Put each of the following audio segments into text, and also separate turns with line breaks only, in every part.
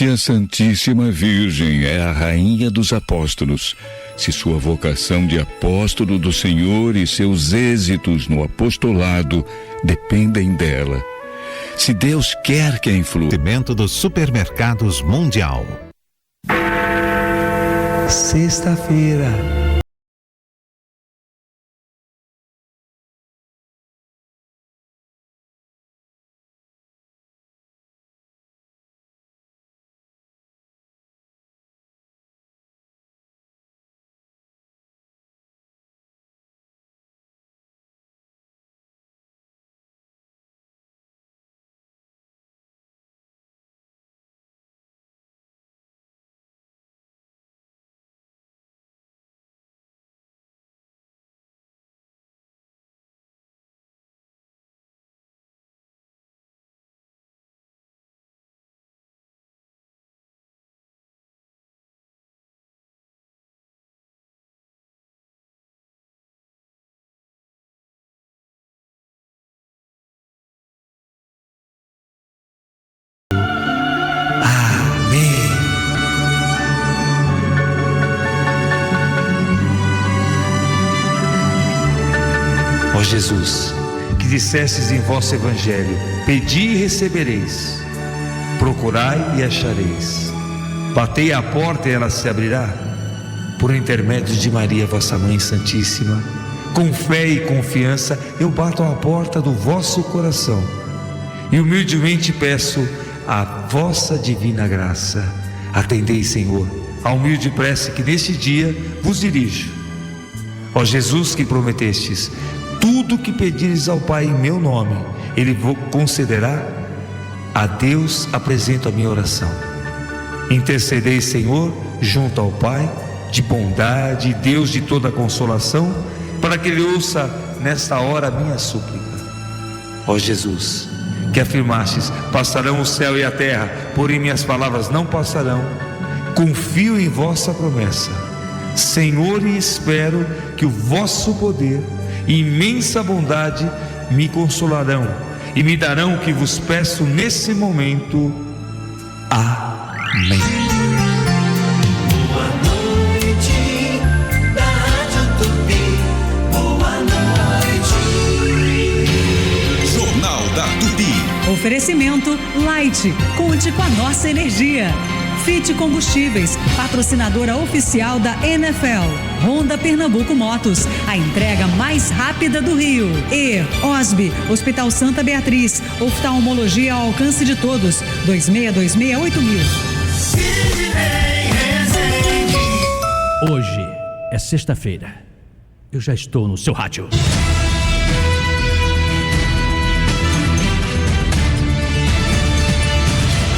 Se a Santíssima Virgem é a rainha dos apóstolos, se sua vocação de apóstolo do Senhor e seus êxitos no apostolado dependem dela, se Deus quer que a influa...
Dos Supermercados Mundial.
Sexta-feira. Ó Jesus, que dissestes em vosso Evangelho: pedi e recebereis, procurai e achareis, batei à porta e ela se abrirá. Por intermédio de Maria, vossa Mãe Santíssima, com fé e confiança eu bato à porta do vosso coração e humildemente peço a vossa divina graça. Atendei, Senhor, a humilde prece que neste dia vos dirijo. Ó Jesus, que prometestes: tudo que pedires ao Pai em meu nome, Ele vos concederá. A Deus apresento a minha oração. Intercedei, Senhor, junto ao Pai, de bondade, Deus de toda consolação, para que Ele ouça nesta hora a minha súplica. Ó Jesus, que afirmastes: passarão o céu e a terra, porém minhas palavras não passarão, confio em vossa promessa, Senhor, e espero que o vosso poder e imensa bondade me consolarão e me darão o que vos peço nesse momento. Amém.
Boa noite, da Rádio Tupi. Boa noite.
Jornal da Tupi.
Oferecimento Light. Conte com a nossa energia. Fit Combustíveis, patrocinadora oficial da NFL. Honda Pernambuco Motos, a entrega mais rápida do Rio. E OSB, Hospital Santa Beatriz, oftalmologia ao alcance de todos. 26268000.
Hoje é sexta-feira. Eu já estou no seu rádio.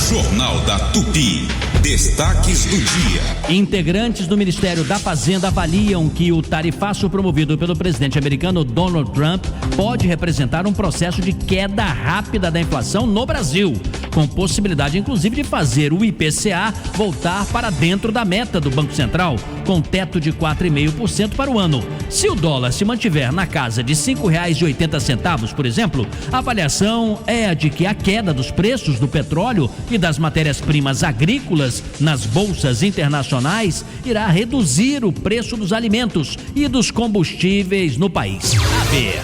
Jornal da Tupi. Destaques do dia.
Integrantes do Ministério da Fazenda avaliam que o tarifaço promovido pelo presidente americano Donald Trump pode representar um processo de queda rápida da inflação no Brasil, com possibilidade inclusive de fazer o IPCA voltar para dentro da meta do Banco Central, com teto de 4,5% para o ano. Se o dólar se mantiver na casa de R$ 5,80, por exemplo, a avaliação é a de que a queda dos preços do petróleo e das matérias-primas agrícolas nas bolsas internacionais irá reduzir o preço dos alimentos e dos combustíveis no país. A ver.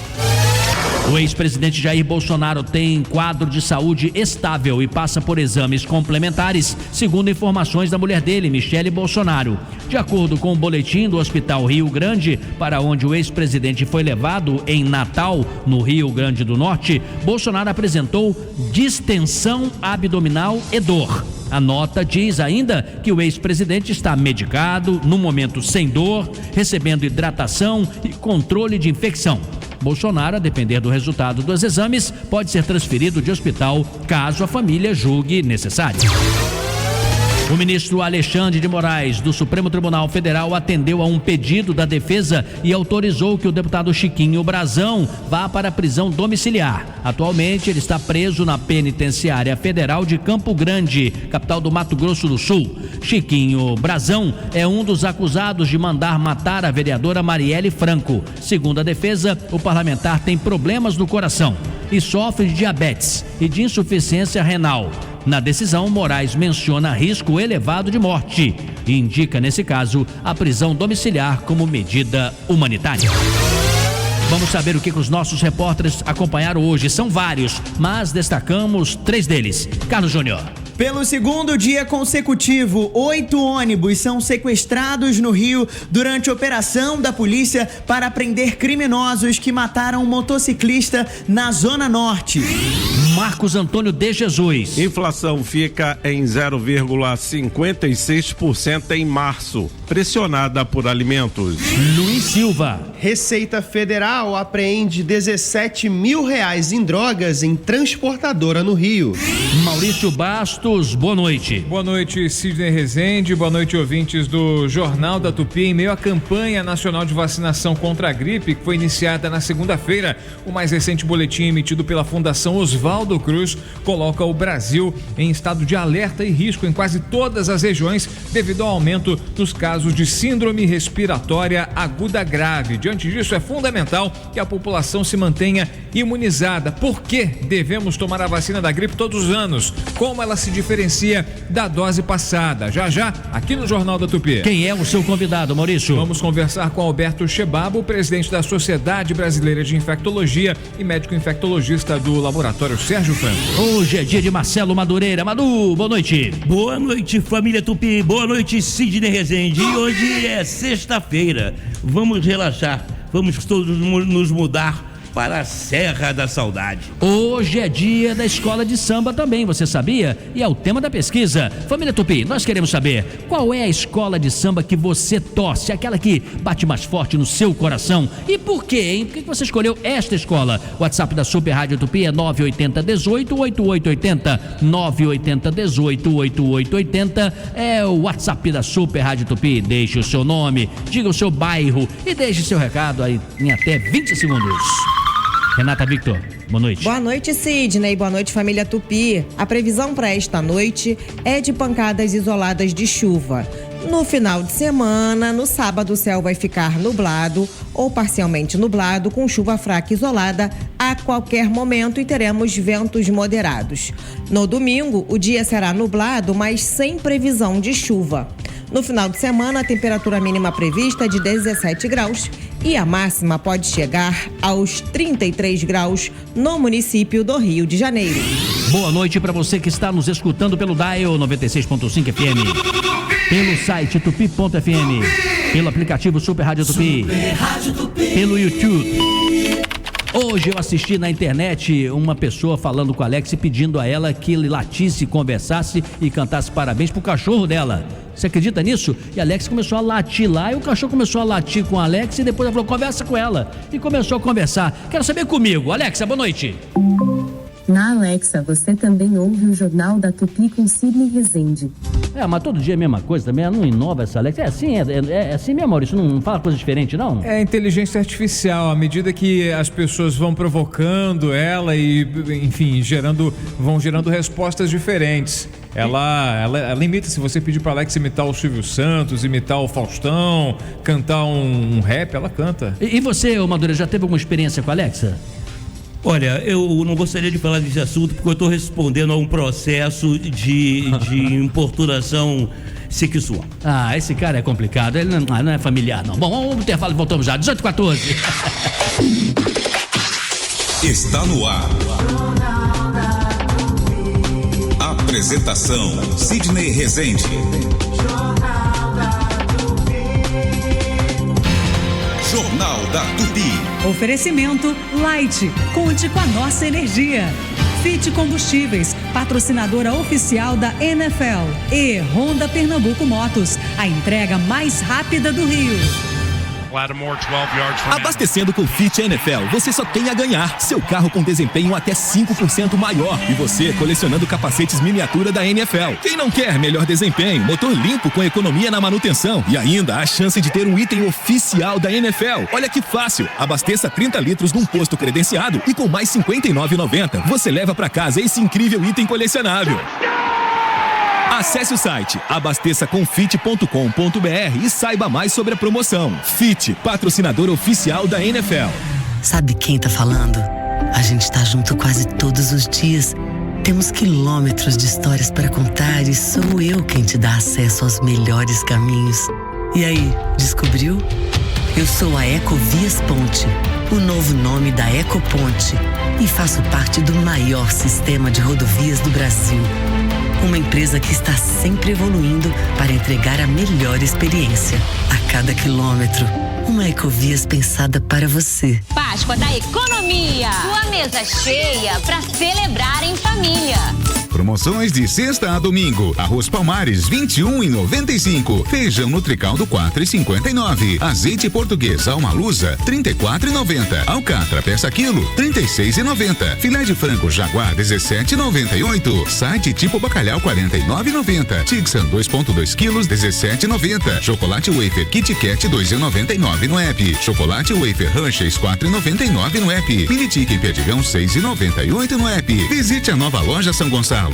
O ex-presidente Jair Bolsonaro tem quadro de saúde estável e passa por exames complementares, segundo informações da mulher dele, Michele Bolsonaro. De acordo com o boletim do Hospital Rio Grande, para onde o ex-presidente foi levado em Natal, no Rio Grande do Norte, Bolsonaro apresentou distensão abdominal e dor. A nota diz ainda que o ex-presidente está medicado, no momento sem dor, recebendo hidratação e controle de infecção. Bolsonaro, a depender do resultado dos exames, pode ser transferido de hospital caso a família julgue necessário. O ministro Alexandre de Moraes, do Supremo Tribunal Federal, atendeu a um pedido da defesa e autorizou que o deputado Chiquinho Brazão vá para a prisão domiciliar. Atualmente, ele está preso na penitenciária federal de Campo Grande, capital do Mato Grosso do Sul. Chiquinho Brazão é um dos acusados de mandar matar a vereadora Marielle Franco. Segundo a defesa, o parlamentar tem problemas no coração e sofre de diabetes e de insuficiência renal. Na decisão, Moraes menciona risco elevado de morte e indica, nesse caso, a prisão domiciliar como medida humanitária. Vamos saber o que os nossos repórteres acompanharam hoje. São vários, mas destacamos 3 deles. Carlos Júnior.
Pelo segundo dia consecutivo, 8 ônibus são sequestrados no Rio durante operação da polícia para prender criminosos que mataram um motociclista na Zona Norte.
Marcos Antônio de Jesus.
Inflação fica em 0,56% em março, pressionada por alimentos.
Luiz Silva.
Receita Federal apreende R$17 mil em drogas em transportadora no Rio.
Maurício Bastos, boa noite.
Boa noite, Sidney Rezende. Boa noite, ouvintes do Jornal da Tupi. Em meio à campanha nacional de vacinação contra a gripe, que foi iniciada na segunda-feira, o mais recente boletim emitido pela Fundação Oswaldo Cruz coloca o Brasil em estado de alerta e risco em quase todas as regiões devido ao aumento dos casos de síndrome respiratória aguda grave. Diante disso, é fundamental que a população se mantenha imunizada. Por que devemos tomar a vacina da gripe todos os anos? Como ela se diferencia da dose passada? Já, aqui no Jornal da Tupi.
Quem é o seu convidado, Maurício?
Vamos conversar com Alberto Chebabo, presidente da Sociedade Brasileira de Infectologia e médico infectologista do Laboratório Sérgio Franco.
Hoje é dia de Marcelo Madureira. Madu, boa noite.
Boa noite, família Tupi. Boa noite, Sidney Rezende. E hoje é sexta-feira. Vamos relaxar. Vamos todos nos mudar para a Serra da Saudade.
Hoje é dia da escola de samba também, você sabia? E é o tema da pesquisa. Família Tupi, nós queremos saber qual é a escola de samba que você torce, aquela que bate mais forte no seu coração. E por quê, hein? Por que você escolheu esta escola? O WhatsApp da Super Rádio Tupi é 980188880. 980188880 é o WhatsApp da Super Rádio Tupi. Deixe o seu nome, diga o seu bairro e deixe seu recado aí em até 20 segundos. Renata Victor, boa noite.
Boa noite, Sidney. Boa noite, família Tupi. A previsão para esta noite é de pancadas isoladas de chuva. No final de semana, no sábado, o céu vai ficar nublado ou parcialmente nublado, com chuva fraca isolada a qualquer momento e teremos ventos moderados. No domingo, o dia será nublado, mas sem previsão de chuva. No final de semana, a temperatura mínima prevista é de 17 graus e a máxima pode chegar aos 33 graus no município do Rio de Janeiro.
Boa noite para você que está nos escutando pelo Dial 96.5 FM, pelo site tupi.fm, pelo aplicativo Super Rádio Tupi, pelo YouTube. Hoje eu assisti na internet uma pessoa falando com a Alex e pedindo a ela que ele latisse, conversasse e cantasse parabéns pro cachorro dela. Você acredita nisso? E a Alex começou a latir lá e o cachorro começou a latir com a Alex e depois ela falou, conversa com ela. E começou a conversar. Quero saber comigo. Alexa, boa noite.
Na Alexa, você também ouve o Jornal da Tupi com Sidney Rezende.
Mas todo dia é a mesma coisa também, ela não inova essa Alexa. É assim mesmo, Maurício, não fala coisa diferente, não?
É inteligência artificial, à medida que as pessoas vão provocando ela e, enfim, vão gerando respostas diferentes. Ela imita, se você pedir pra Alexa imitar o Silvio Santos, imitar o Faustão, cantar um rap, ela canta.
E você, Madureira, já teve alguma experiência com a Alexa?
Olha, eu não gostaria de falar desse assunto porque eu estou respondendo a um processo de importunação sexual.
Esse cara é complicado, ele não é familiar, não. Bom, vamos pro intervalo e voltamos já, 18h14.
Está no ar. Apresentação, Sidney Rezende. Jornal da Tupi.
Oferecimento Light. Conte com a nossa energia. Fit Combustíveis, patrocinadora oficial da NFL. E Honda Pernambuco Motos, a entrega mais rápida do Rio.
Abastecendo com Fit NFL, você só tem a ganhar. Seu carro com desempenho até 5% maior. E você colecionando capacetes miniatura da NFL. Quem não quer melhor desempenho, motor limpo com economia na manutenção e ainda a chance de ter um item oficial da NFL. Olha que fácil. Abasteça 30 litros num posto credenciado e com mais R$ 59,90 você leva para casa esse incrível item colecionável. Acesse o site abasteçacomfit.com.br e saiba mais sobre a promoção. Fit, patrocinador oficial da NFL.
Sabe quem tá falando? A gente tá junto quase todos os dias. Temos quilômetros de histórias para contar e sou eu quem te dá acesso aos melhores caminhos. E aí, descobriu? Eu sou a Ecovias Ponte, o novo nome da Ecoponte, e faço parte do maior sistema de rodovias do Brasil. Uma empresa que está sempre evoluindo para entregar a melhor experiência a cada quilômetro. Uma Ecovias pensada para você.
Páscoa da Economia. Sua mesa cheia para celebrar em família.
Promoções de sexta a domingo. Arroz Palmares, 21,95. Feijão Nutricaldo, 4,59. Azeite português Alma Lusa, 34,90. Alcatra, peça quilo, 36,90. Filé de frango Jaguar, 17,98. Site tipo bacalhau, 49,90. Tixan, 2,2 quilos, 17,90. Chocolate Wafer Kit Kat, 2,99 no app. Chocolate Wafer Hershey's, 4,99 no app. Mini Chicken Perdigão, 6,98 no app. Visite a nova loja São Gonçalo.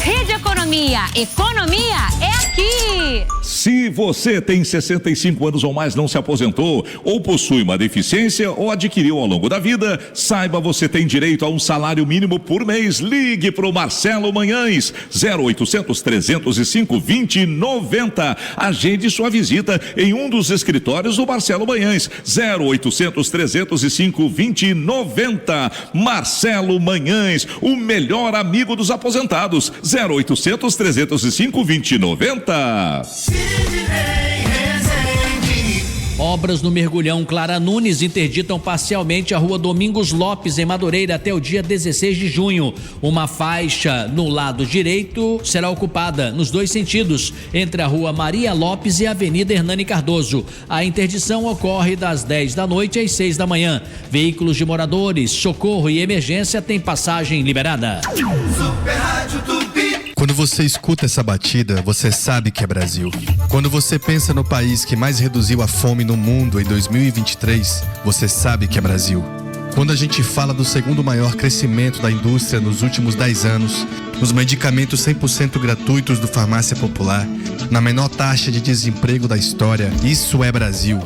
Rede Economia. Economia é aqui.
Se você tem 65 anos ou mais, não se aposentou, ou possui uma deficiência ou adquiriu ao longo da vida, saiba, você tem direito a um salário mínimo por mês. Ligue para o Marcelo Manhães, 0800 305 2090. Agende sua visita em um dos escritórios do Marcelo Manhães, 0800 305 2090. Marcelo Manhães, o melhor amigo dos aposentados, 0800 305 2090.
Obras no Mergulhão Clara Nunes interditam parcialmente a rua Domingos Lopes, em Madureira, até o dia 16 de junho. Uma faixa no lado direito será ocupada nos dois sentidos, entre a rua Maria Lopes e a Avenida Hernani Cardoso. A interdição ocorre das 10 da noite às 6 da manhã. Veículos de moradores, socorro e emergência têm passagem liberada.
Super Rádio Tupi.
Quando você escuta essa batida, você sabe que é Brasil. Quando você pensa no país que mais reduziu a fome no mundo em 2023, você sabe que é Brasil. Quando a gente fala do segundo maior crescimento da indústria nos últimos 10 anos, nos medicamentos 100% gratuitos do Farmácia Popular, na menor taxa de desemprego da história, isso é Brasil.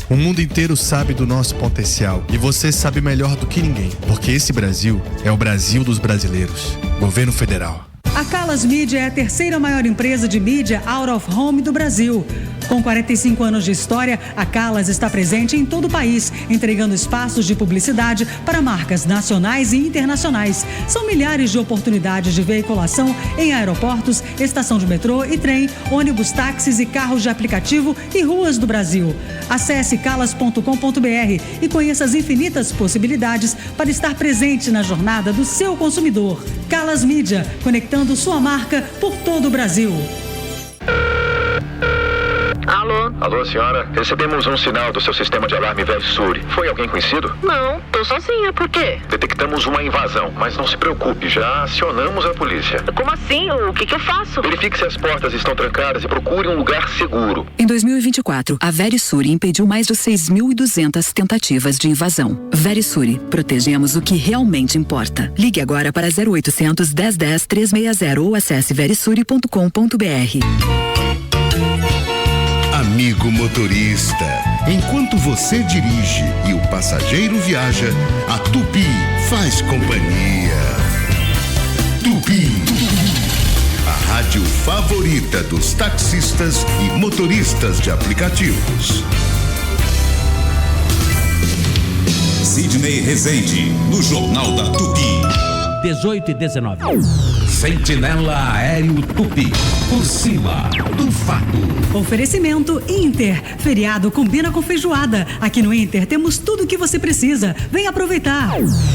O mundo inteiro sabe do nosso potencial e você sabe melhor do que ninguém, porque esse Brasil é o Brasil dos brasileiros. Governo Federal.
A Calas Mídia é a terceira maior empresa de mídia out of home do Brasil. Com 45 anos de história, a Calas está presente em todo o país, entregando espaços de publicidade para marcas nacionais e internacionais. São milhares de oportunidades de veiculação em aeroportos, estação de metrô e trem, ônibus, táxis e carros de aplicativo e ruas do Brasil. Acesse calas.com.br e conheça as infinitas possibilidades para estar presente na jornada do seu consumidor. Calas Mídia, conectando sua marca por todo o Brasil.
Alô? Alô, senhora? Recebemos um sinal do seu sistema de alarme Verisure. Foi alguém conhecido?
Não, tô sozinha, por quê?
Detectamos uma invasão, mas não se preocupe, já acionamos a polícia.
Como assim? O que eu faço?
Verifique se as portas estão trancadas e procure um lugar seguro.
Em 2024, a Verisure impediu mais de 6.200 tentativas de invasão. Verisure, protegemos o que realmente importa. Ligue agora para 0800 1010 360 ou acesse verisure.com.br.
Amigo motorista, enquanto você dirige e o passageiro viaja, a Tupi faz companhia. Tupi, a rádio favorita dos taxistas e motoristas de aplicativos.
Sidney Rezende, no Jornal da Tupi.
18 e 19.
Sentinela Aéreo Tupi, por cima do fato.
Oferecimento Inter. Feriado combina com feijoada. Aqui no Inter temos tudo o que você precisa. Vem aproveitar.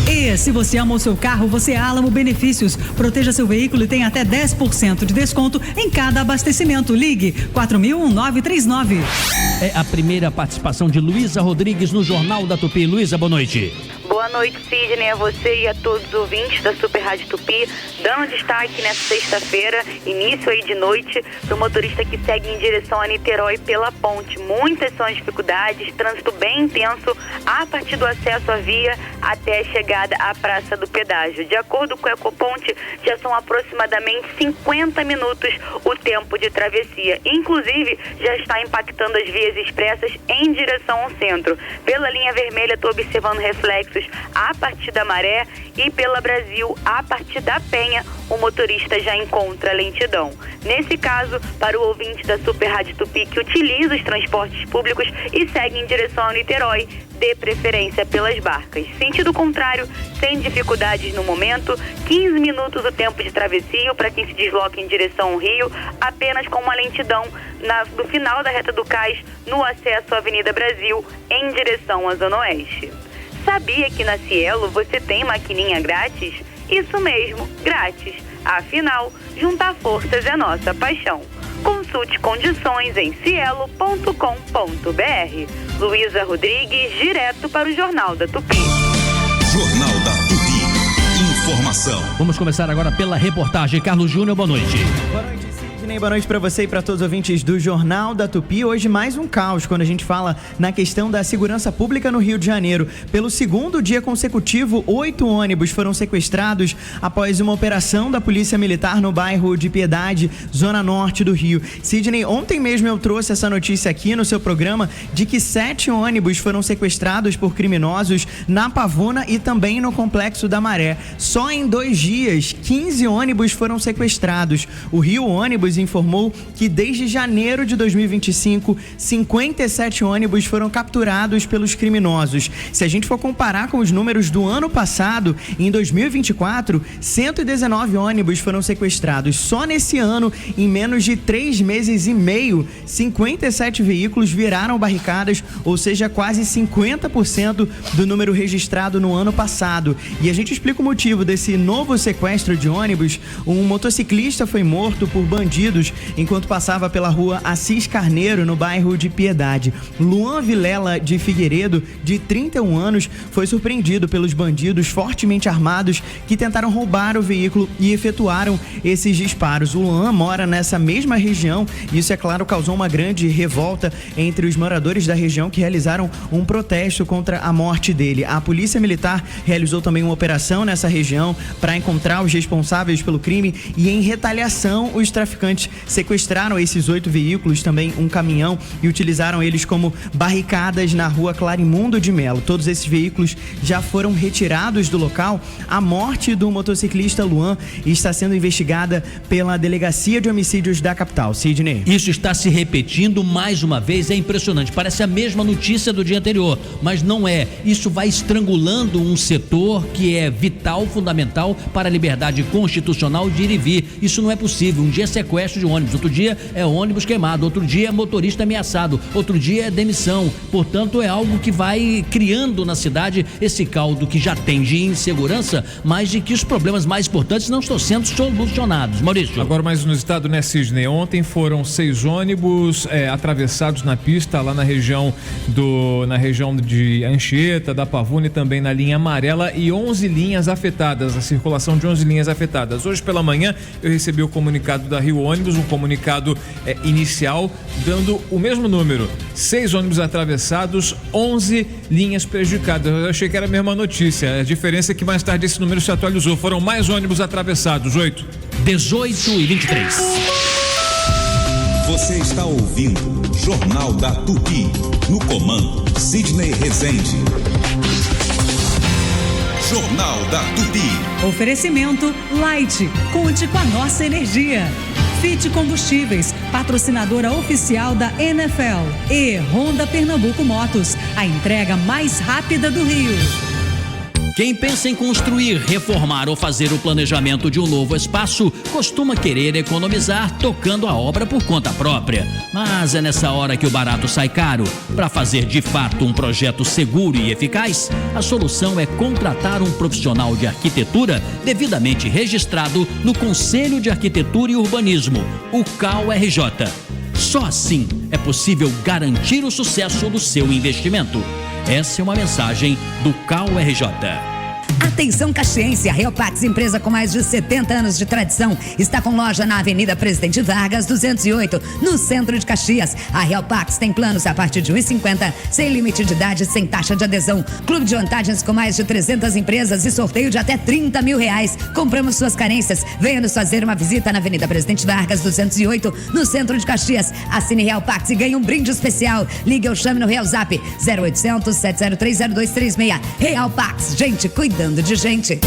E se você ama o seu carro, você Álamo Benefícios. Proteja seu veículo e tem até 10% de desconto em cada abastecimento. Ligue 4000-1939.
É a primeira participação de Luísa Rodrigues no Jornal da Tupi. Luísa, boa noite.
Boa noite, Sidney, a você e a todos os ouvintes da Super Rádio Tupi, dando destaque nessa sexta-feira, início aí de noite, para o motorista que segue em direção a Niterói pela ponte. Muitas são as dificuldades, trânsito bem intenso a partir do acesso à via até a chegada à Praça do Pedágio. De acordo com a Ecoponte, já são aproximadamente 50 minutos o tempo de travessia. Inclusive, já está impactando as vias expressas em direção ao centro. Pela linha vermelha, estou observando reflexos a partir da Maré e pela Brasil a partir da Penha, o motorista já encontra lentidão. Nesse caso, para o ouvinte da Super Rádio Tupi que utiliza os transportes públicos e segue em direção ao Niterói, dê preferência pelas barcas. Sentido contrário, sem dificuldades no momento, 15 minutos o tempo de travessia para quem se desloca em direção ao Rio, apenas com uma lentidão no final da reta do Cais, no acesso à Avenida Brasil, em direção à Zona Oeste. Sabia que na Cielo você tem maquininha grátis? Isso mesmo, grátis. Afinal, juntar forças é nossa paixão. Consulte condições em cielo.com.br. Luísa Rodrigues, direto para o Jornal da Tupi.
Jornal da Tupi. Informação.
Vamos começar agora pela reportagem. Carlos Júnior, boa noite.
Boa noite, Sidney. Boa noite para você e para todos os ouvintes do Jornal da Tupi. Hoje mais um caos quando a gente fala na questão da segurança pública no Rio de Janeiro. Pelo segundo dia consecutivo, 8 ônibus foram sequestrados após uma operação da Polícia Militar no bairro de Piedade, zona norte do Rio. Sidney, ontem mesmo eu trouxe essa notícia aqui no seu programa de que 7 ônibus foram sequestrados por criminosos na Pavuna e também no Complexo da Maré. Só em 2 dias, 15 ônibus foram sequestrados. O Rio Ônibus informou que desde janeiro de 2025, 57 ônibus foram capturados pelos criminosos. Se a gente for comparar com os números do ano passado, em 2024, 119 ônibus foram sequestrados. Só nesse ano, em menos de 3 meses e meio, 57 veículos viraram barricadas, ou seja, quase 50% do número registrado no ano passado. E a gente explica o motivo desse novo sequestro de ônibus. Um motociclista foi morto por bandidos enquanto passava pela rua Assis Carneiro, no bairro de Piedade. Luan Vilela de Figueiredo, de 31 anos, foi surpreendido pelos bandidos fortemente armados que tentaram roubar o veículo e efetuaram esses disparos. O Luan mora nessa mesma região e isso, é claro, causou uma grande revolta entre os moradores da região que realizaram um protesto contra a morte dele. A Polícia Militar realizou também uma operação nessa região para encontrar os responsáveis pelo crime e, em retaliação, os traficantes sequestraram esses 8 veículos, também um caminhão, e utilizaram eles como barricadas na rua Clarimundo de Melo. Todos esses veículos já foram retirados do local. A morte do motociclista Luan está sendo investigada pela Delegacia de Homicídios da capital. Sidney.
Isso está se repetindo mais uma vez, é impressionante. Parece a mesma notícia do dia anterior, mas não é. Isso vai estrangulando um setor que é vital, fundamental para a liberdade constitucional de ir e vir. Isso não é possível. Um dia é sequestro de ônibus, outro dia é ônibus queimado, outro dia é motorista ameaçado, outro dia é demissão. Portanto, é algo que vai criando na cidade esse caldo que já tem de insegurança, mas de que os problemas mais importantes não estão sendo solucionados. Maurício.
Agora mais no estado, né, Sidney? Ontem foram 6 ônibus atravessados na pista lá na região de Anchieta, da Pavuna e também na linha amarela, e 11 linhas afetadas, a circulação de 11 linhas afetadas. Hoje pela manhã eu recebi o comunicado da Rio Ônibus, um comunicado inicial dando o mesmo número: 6 ônibus atravessados, 11 linhas prejudicadas. Eu achei que era a mesma notícia, a diferença é que mais tarde esse número se atualizou, foram mais ônibus atravessados, 8.
18 e 23.
Você está ouvindo Jornal da Tupi, no comando Sidney Rezende. Jornal da Tupi.
Oferecimento Light. Conte com a nossa energia. Fit Combustíveis, patrocinadora oficial da NFL. E Honda Pernambuco Motos, a entrega mais rápida do Rio.
Quem pensa em construir, reformar ou fazer o planejamento de um novo espaço costuma querer economizar tocando a obra por conta própria. Mas é nessa hora que o barato sai caro. Para fazer de fato um projeto seguro e eficaz, a solução é contratar um profissional de arquitetura devidamente registrado no Conselho de Arquitetura e Urbanismo, o CAU-RJ. Só assim é possível garantir o sucesso do seu investimento. Essa é uma mensagem do CAU-RJ.
Atenção caxiense, a Realpax, empresa com mais de 70 anos de tradição, está com loja na Avenida Presidente Vargas, 208, no centro de Caxias. A Realpax tem planos a partir de R$1,50, sem limite de idade, sem taxa de adesão. Clube de vantagens com mais de 300 empresas e sorteio de até R$30 mil. Compramos suas carências. Venha nos fazer uma visita na Avenida Presidente Vargas, 208, no centro de Caxias. Assine Realpax e ganhe um brinde especial. Ligue ou chame no Real Zap 0800 703 0236. Realpax, gente cuidando de gente.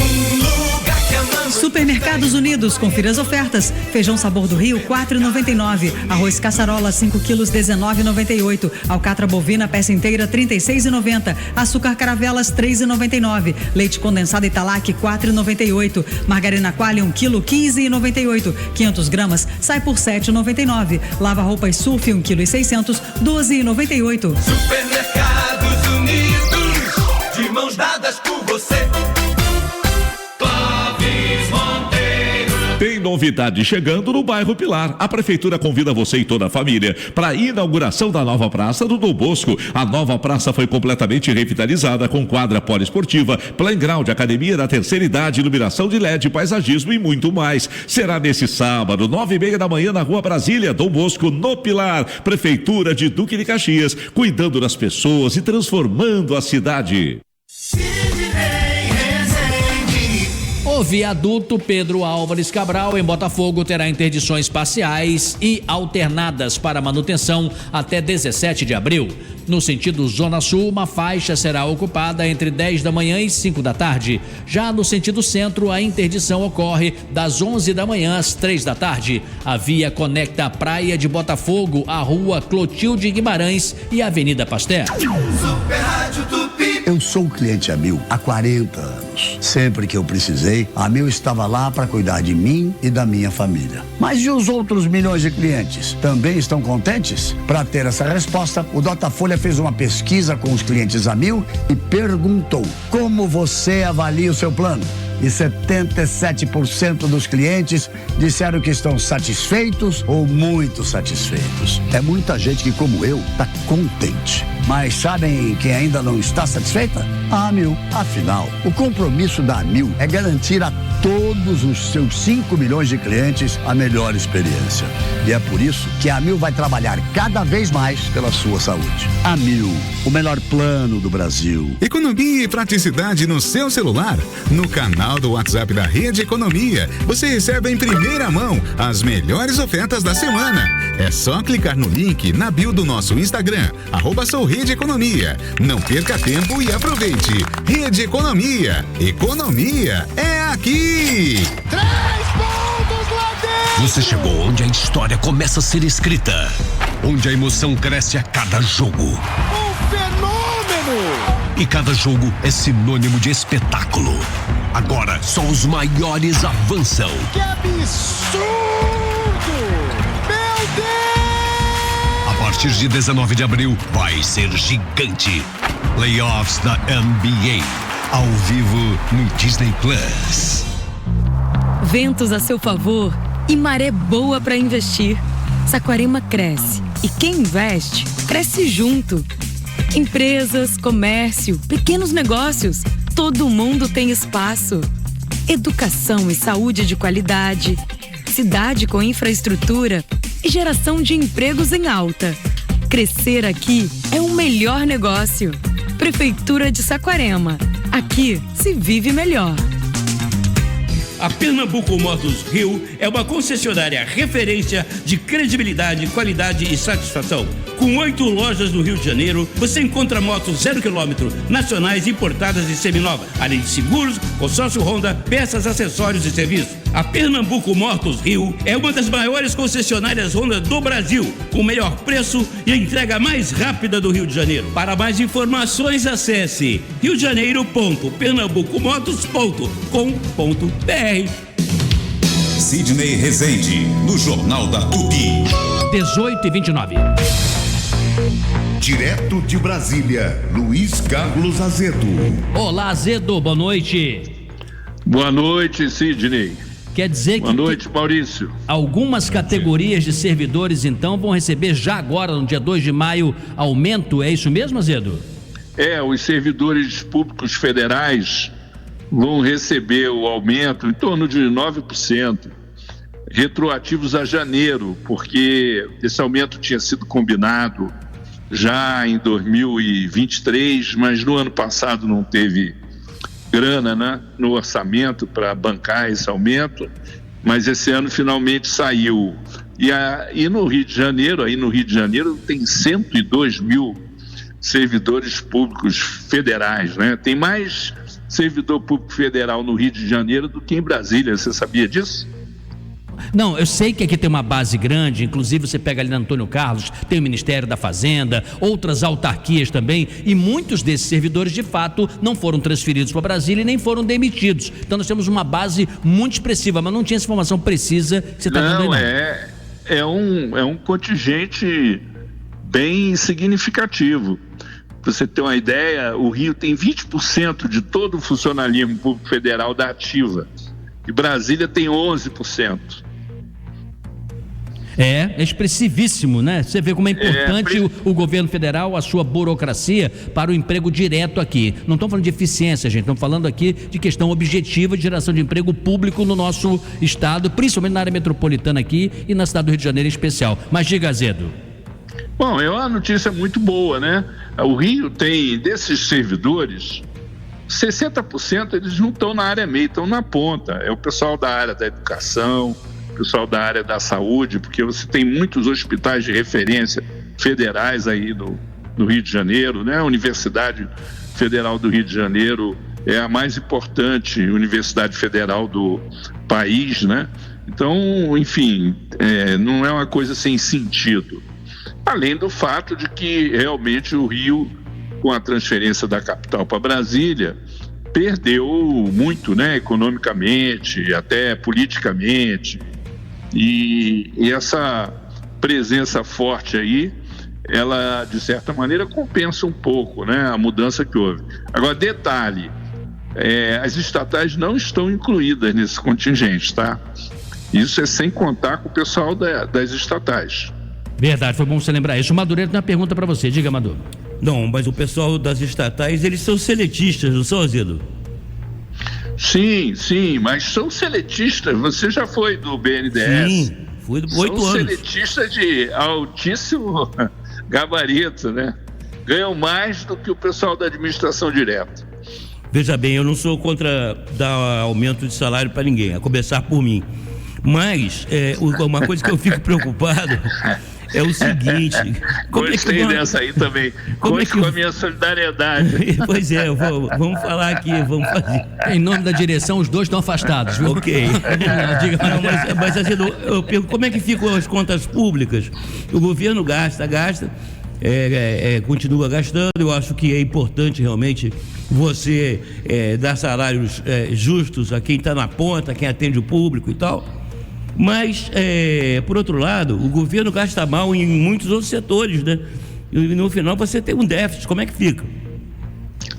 Supermercados Unidos, confira as ofertas. Feijão Sabor do Rio, R$4,99. Arroz caçarola, 5 quilos, R$19,98. Alcatra bovina, peça inteira, R$36,90. Açúcar caravelas, R$3,99. Leite condensado Italac, R$4,98. Margarina Qualy, 1 quilo, R$15,98. 500 gramas, sai por R$7,99. Lava roupas Surf, 1 quilo e 600, R$12,98.
Supermercados Unidos, de mãos dadas por você.
Tem novidade chegando no bairro Pilar. A prefeitura convida você e toda a família para a inauguração da nova praça do Dom Bosco. A nova praça foi completamente revitalizada com quadra poliesportiva, playground, academia da terceira idade, iluminação de LED, paisagismo e muito mais. Será nesse sábado, 9h30 da manhã, na Rua Brasília, Dom Bosco, no Pilar. Prefeitura de Duque de Caxias, cuidando das pessoas e transformando a cidade.
O viaduto Pedro Álvares Cabral, em Botafogo, terá interdições parciais e alternadas para manutenção até 17 de abril. No sentido Zona Sul, uma faixa será ocupada entre 10 da manhã e 5 da tarde. Já no sentido centro, a interdição ocorre das 11 da manhã às 3 da tarde. A via conecta a Praia de Botafogo, a Rua Clotilde Guimarães e a Avenida Pasteur.
Super Rádio Tupi.
Eu sou um cliente Amil há 40 anos. Sempre que eu precisei, a Amil estava lá para cuidar de mim e da minha família. Mas e os outros milhões de clientes? Também estão contentes? Para ter essa resposta, o Datafolha fez uma pesquisa com os clientes Amil e perguntou: como você avalia o seu plano? E 77% dos clientes disseram que estão satisfeitos ou muito satisfeitos. É muita gente que, como eu, está contente. Mas sabem quem ainda não está satisfeita? A Amil. Afinal, o compromisso da Amil é garantir a todos os seus 5 milhões de clientes a melhor experiência. E é por isso que a Amil vai trabalhar cada vez mais pela sua saúde. Amil, o melhor plano do Brasil.
Economia e praticidade no seu celular. No canal do WhatsApp da Rede Economia, você recebe em primeira mão as melhores ofertas da semana. É só clicar no link na bio do nosso Instagram, @souRedeEconomia. Não perca tempo e aproveite. Rede Economia. Economia é aqui.
3 pontos lá dentro.
Você chegou onde a história começa a ser escrita, onde a emoção cresce a cada jogo.
Um fenômeno!
E cada jogo é sinônimo de espetáculo. Agora só os maiores avançam.
Que absurdo! Meu Deus!
A partir de 19 de abril vai ser gigante. Playoffs da NBA, ao vivo no Disney Plus.
Ventos a seu favor e maré boa para investir. Saquarema cresce e quem investe, cresce junto. Empresas, comércio, pequenos negócios, todo mundo tem espaço. Educação e saúde de qualidade, cidade com infraestrutura e geração de empregos em alta. Crescer aqui é o melhor negócio. Prefeitura de Saquarema. Aqui se vive melhor.
A Pernambuco Motos Rio é uma concessionária referência de credibilidade, qualidade e satisfação. Com 8 lojas no Rio de Janeiro, você encontra motos 0 km, nacionais, importadas e seminovas, além de seguros, consórcio Honda, peças, acessórios e serviços. A Pernambuco Motos Rio é uma das maiores concessionárias Honda do Brasil, com o melhor preço e a entrega mais rápida do Rio de Janeiro. Para mais informações, acesse riodejaneiro.pernambucomotos.com.br.
Sidney Rezende, no Jornal da Tupi.
18h29.
Direto de Brasília, Luiz Carlos Azedo.
Olá, Azedo, boa noite.
Boa noite, Sidney.
Quer dizer
boa noite, Maurício.
Algumas categorias de servidores, então, vão receber já agora, no dia 2 de maio, aumento, é isso mesmo, Azedo?
Os servidores públicos federais vão receber o aumento em torno de 9%, retroativos a janeiro, porque esse aumento tinha sido combinado já em 2023, mas no ano passado não teve grana, né, no orçamento para bancar esse aumento, mas esse ano finalmente saiu. E no Rio de Janeiro, tem 102 mil servidores públicos federais, né? Tem mais servidor público federal no Rio de Janeiro do que em Brasília, você sabia disso?
Não, eu sei que aqui tem uma base grande, inclusive você pega ali na Antônio Carlos, tem o Ministério da Fazenda, outras autarquias também, e muitos desses servidores de fato não foram transferidos para Brasília e nem foram demitidos. Então nós temos uma base muito expressiva, mas não tinha essa informação precisa que você está dando aí, não.
É um contingente bem significativo. Para você ter uma ideia, o Rio tem 20% de todo o funcionalismo público federal da ativa, e Brasília tem 11%.
É expressivíssimo, né? Você vê como é importante o governo federal, a sua burocracia para o emprego direto aqui. Não estamos falando de eficiência, gente, estamos falando aqui de questão objetiva de geração de emprego público no nosso estado, principalmente na área metropolitana aqui e na cidade do Rio de Janeiro em especial. Mas diga, Azedo.
Bom, é uma notícia muito boa, né? O Rio tem, desses servidores, 60% eles não estão na área meia, estão na ponta. É o pessoal da área da educação, pessoal da área da saúde, porque você tem muitos hospitais de referência federais aí no Rio de Janeiro, né? A Universidade Federal do Rio de Janeiro é a mais importante universidade federal do país, né? Então, enfim, não é uma coisa sem sentido. Além do fato de que realmente o Rio, com a transferência da capital para Brasília, perdeu muito, né? Economicamente, até politicamente. E essa presença forte aí, ela de certa maneira compensa um pouco, né, a mudança que houve. Agora, detalhe, as estatais não estão incluídas nesse contingente, tá? Isso é sem contar com o pessoal das estatais.
Verdade, foi bom você lembrar isso. O Madureira tem uma pergunta para você, diga, Maduro.
Não, mas o pessoal das estatais, eles são seletistas, não são, Azedo?
Sim, mas são seletistas. Você já foi do BNDES?
Sim, fui do 8 anos.
São seletistas de altíssimo gabarito, né? Ganham mais do que o pessoal da administração direta.
Veja bem, eu não sou contra dar aumento de salário para ninguém, a começar por mim. Mas uma coisa que eu fico preocupado é o seguinte...
Gostei dessa aí também. Conte com a minha solidariedade.
Pois é, vamos falar aqui, vamos fazer.
Em nome da direção, os dois estão afastados, viu?
Ok. Mas eu pergunto, como é que ficam as contas públicas? O governo gasta, continua gastando. Eu acho que é importante realmente você dar salários justos a quem está na ponta, quem atende o público e tal. Mas, por outro lado, o governo gasta mal em muitos outros setores, né? E no final você tem um déficit. Como é que fica?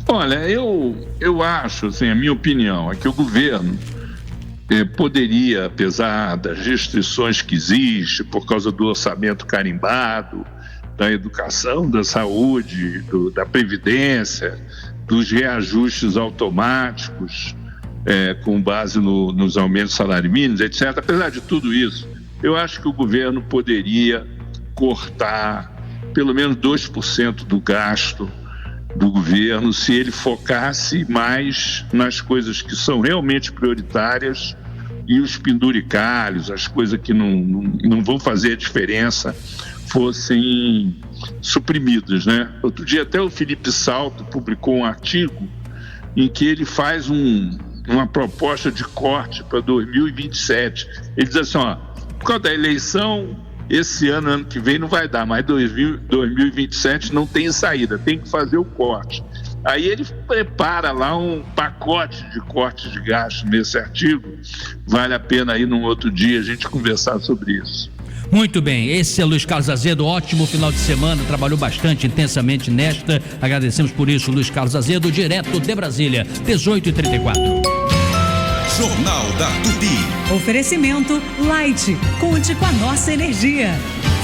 Olha, eu acho, assim, a minha opinião é que o governo poderia, apesar das restrições que existem por causa do orçamento carimbado, da educação, da saúde, da previdência, dos reajustes automáticos, com base nos aumentos do salário mínimo, etc. Apesar de tudo isso, eu acho que o governo poderia cortar pelo menos 2% do gasto do governo se ele focasse mais nas coisas que são realmente prioritárias e os penduricalhos, as coisas que não vão fazer a diferença, fossem suprimidas, né? Outro dia até o Felipe Salto publicou um artigo em que ele faz uma proposta de corte para 2027. Ele diz assim, por causa da eleição, esse ano que vem não vai dar, mas 2027 não tem saída, tem que fazer o corte. Aí ele prepara lá um pacote de cortes de gastos nesse artigo. Vale a pena aí num outro dia a gente conversar sobre isso.
Muito bem, esse é Luiz Carlos Azedo, ótimo final de semana, trabalhou bastante intensamente nesta, agradecemos por isso, Luiz Carlos Azedo, direto de Brasília, 18h34.
Jornal da Tupi.
Oferecimento Light, conte com a nossa energia.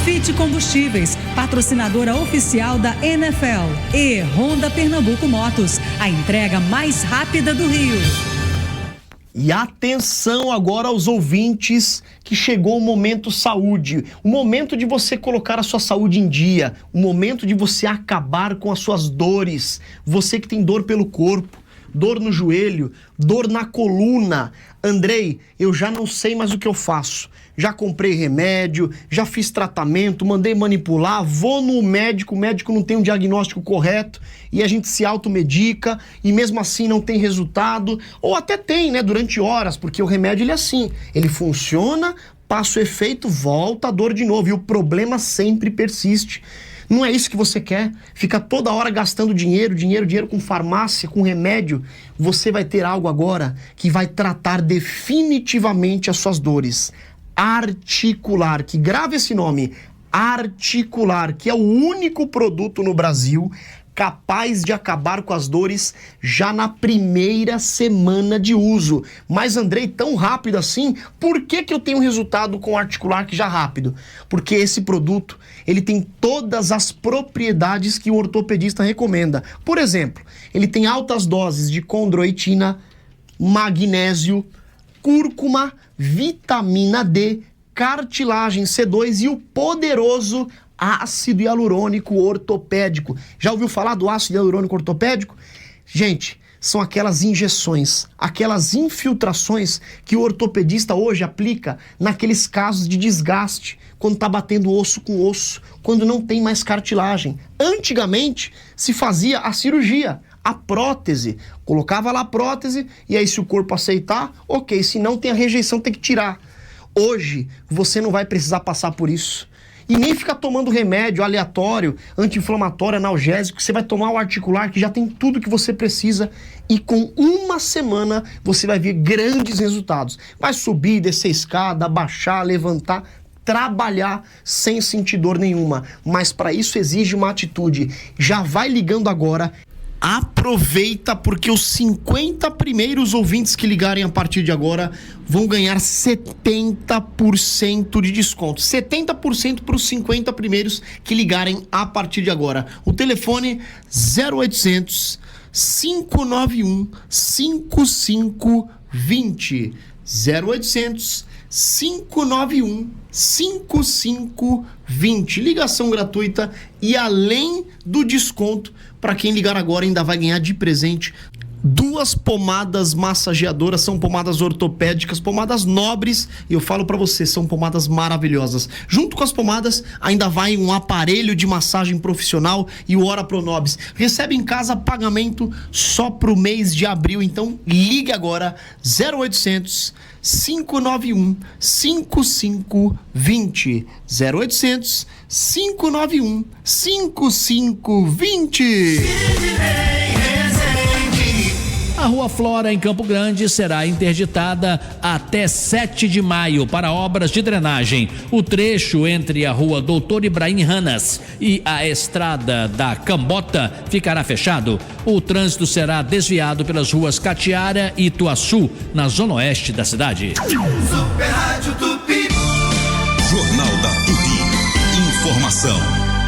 Fit Combustíveis, patrocinadora oficial da NFL. E Honda Pernambuco Motos, a entrega mais rápida do Rio.
E atenção agora aos ouvintes que chegou o momento saúde, o momento de você colocar a sua saúde em dia, o momento de você acabar com as suas dores. Você que tem dor pelo corpo, dor no joelho, dor na coluna. Andrei, eu já não sei mais o que eu faço. Já comprei remédio, já fiz tratamento, mandei manipular, vou no médico, o médico não tem um diagnóstico correto e a gente se automedica e mesmo assim não tem resultado, ou até tem, né, durante horas, porque o remédio ele é assim, ele funciona, passa o efeito, volta a dor de novo e o problema sempre persiste. Não é isso que você quer? Ficar toda hora gastando dinheiro com farmácia, com remédio. Você vai ter algo agora que vai tratar definitivamente as suas dores. Articular, que grave esse nome, Articular, que é o único produto no Brasil capaz de acabar com as dores já na primeira semana de uso. Mas, Andrei, tão rápido assim, por que eu tenho resultado com Articular que já rápido? Porque esse produto, ele tem todas as propriedades que o ortopedista recomenda. Por exemplo, ele tem altas doses de condroitina, magnésio, cúrcuma, vitamina D, cartilagem C2 e o poderoso ácido hialurônico ortopédico. Já ouviu falar do ácido hialurônico ortopédico? Gente, são aquelas injeções, aquelas infiltrações que o ortopedista hoje aplica naqueles casos de desgaste, quando está batendo osso com osso, quando não tem mais cartilagem. Antigamente se fazia a cirurgia, a prótese, colocava lá a prótese e aí se o corpo aceitar, ok, se não tem a rejeição tem que tirar. Hoje você não vai precisar passar por isso. E nem ficar tomando remédio aleatório, anti-inflamatório, analgésico. Você vai tomar o Articular, que já tem tudo que você precisa. E com uma semana você vai ver grandes resultados. Vai subir, descer escada, baixar, levantar, trabalhar sem sentir dor nenhuma. Mas para isso exige uma atitude. Já vai ligando agora. Aproveita, porque os 50 primeiros ouvintes que ligarem a partir de agora vão ganhar 70% de desconto. 70% para os 50 primeiros que ligarem a partir de agora. O telefone 0800 591 5520. 0800 591 5520. Ligação gratuita e além do desconto, para quem ligar agora ainda vai ganhar de presente 2 pomadas massageadoras, são pomadas ortopédicas, pomadas nobres, e eu falo para você, são pomadas maravilhosas. Junto com as pomadas ainda vai um aparelho de massagem profissional e o Ora Pronobis. Recebe em casa pagamento só pro mês de abril, então ligue agora 0800 591 5520. 0800 591 5520.
A Rua Flora, em Campo Grande, será interditada até 7 de maio para obras de drenagem. O trecho entre a Rua Doutor Ibrahim Ranas e a Estrada da Cambota ficará fechado. O trânsito será desviado pelas ruas Catiara e Ituaçu, na zona oeste da cidade.
Super Rádio Tupi.
Jornal da Tupi. Informação.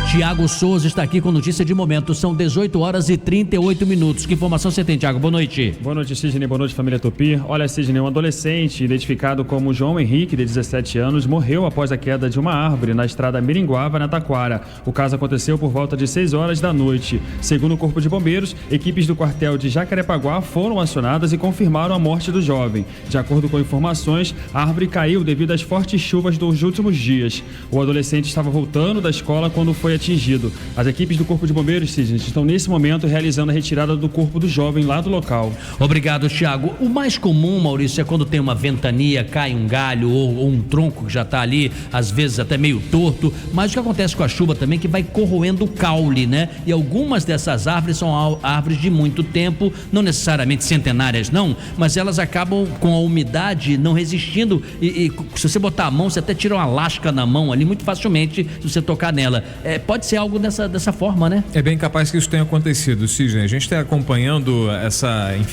Tiago Souza está aqui com notícia de momento. São 18 horas e 38 minutos. Que informação você tem, Tiago? Boa noite.
Boa noite, Sidney. Boa noite, família Tupi. Olha, Sidney, um adolescente identificado como João Henrique, de 17 anos, morreu após a queda de uma árvore na estrada Miringuava, na Taquara. O caso aconteceu por volta de 6 horas da noite. Segundo o Corpo de Bombeiros, equipes do quartel de Jacarepaguá foram acionadas e confirmaram a morte do jovem. De acordo com informações, a árvore caiu devido às fortes chuvas dos últimos dias. O adolescente estava voltando da escola quando foi atingido. As equipes do Corpo de Bombeiros, Sidney, estão nesse momento realizando a retirada do corpo do jovem lá do local.
Obrigado, Tiago. O mais comum, Maurício, é quando tem uma ventania, cai um galho ou um tronco que já está ali, às vezes até meio torto, mas o que acontece com a chuva também é que vai corroendo o caule, né? E algumas dessas árvores são árvores de muito tempo, não necessariamente centenárias não, mas elas acabam com a umidade não resistindo e se você botar a mão, você até tira uma lasca na mão ali muito facilmente se você tocar nela. pode ser algo dessa forma, né?
É bem capaz que isso tenha acontecido, Sidney. A gente está acompanhando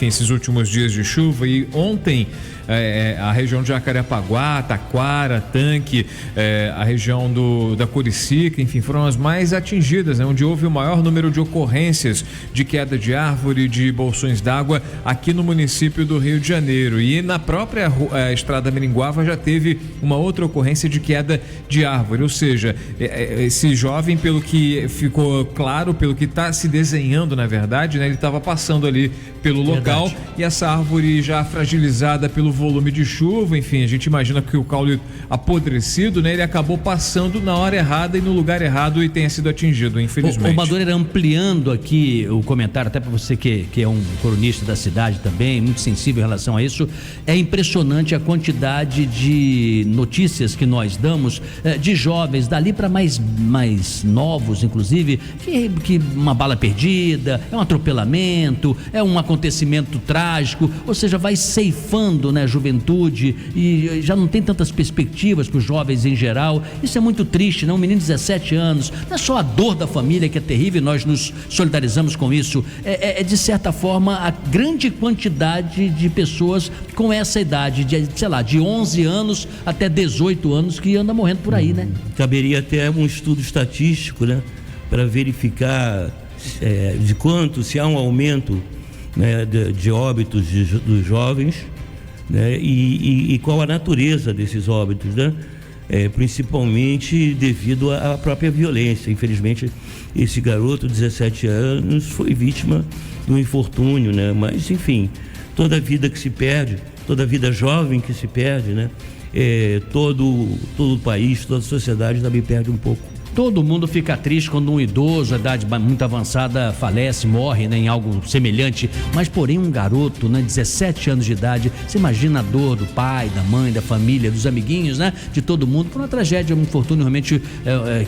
esses últimos dias de chuva e ontem a região de Jacarepaguá, Taquara, Tanque, a região da Curicica, enfim, foram as mais atingidas, né, onde houve o maior número de ocorrências de queda de árvore, de bolsões d'água aqui no município do Rio de Janeiro. E na própria estrada Miringuava já teve uma outra ocorrência de queda de árvore, ou seja, esse jovem, pelo que ficou claro, pelo que está se desenhando, na verdade, né, ele estava passando ali pelo local e essa árvore já fragilizada pelo volume de chuva, enfim, a gente imagina que o caule apodrecido, né, ele acabou passando na hora errada e no lugar errado e tenha sido atingido, infelizmente.
O Madureira, ampliando aqui o comentário, até para você que é um cronista da cidade também, muito sensível em relação a isso, é impressionante a quantidade de notícias que nós damos de jovens, dali para mais novos, inclusive, que uma bala perdida, é um atropelamento, é um acontecimento trágico, ou seja, vai ceifando, né, a juventude e já não tem tantas perspectivas para os jovens em geral. Isso é muito triste, né? Um menino de 17 anos, não é só a dor da família que é terrível, nós nos solidarizamos com isso, é de certa forma a grande quantidade de pessoas com essa idade, de 11 anos até 18 anos que anda morrendo por aí, né?
Caberia até um estudo estatístico, né, para verificar se há um aumento, né, de óbitos dos jovens, né, e qual a natureza desses óbitos, né? Principalmente devido à própria violência. Infelizmente, esse garoto de 17 anos foi vítima de um infortúnio, né? Mas, enfim, toda vida que se perde, toda vida jovem que se perde, né? Todo o país, toda a sociedade também perde um pouco.
Todo mundo fica triste quando um idoso, a idade muito avançada, falece, morre, né, em algo semelhante, mas porém um garoto, né, 17 anos de idade, você imagina a dor do pai, da mãe, da família, dos amiguinhos, né, de todo mundo, por uma tragédia, um infortúnio realmente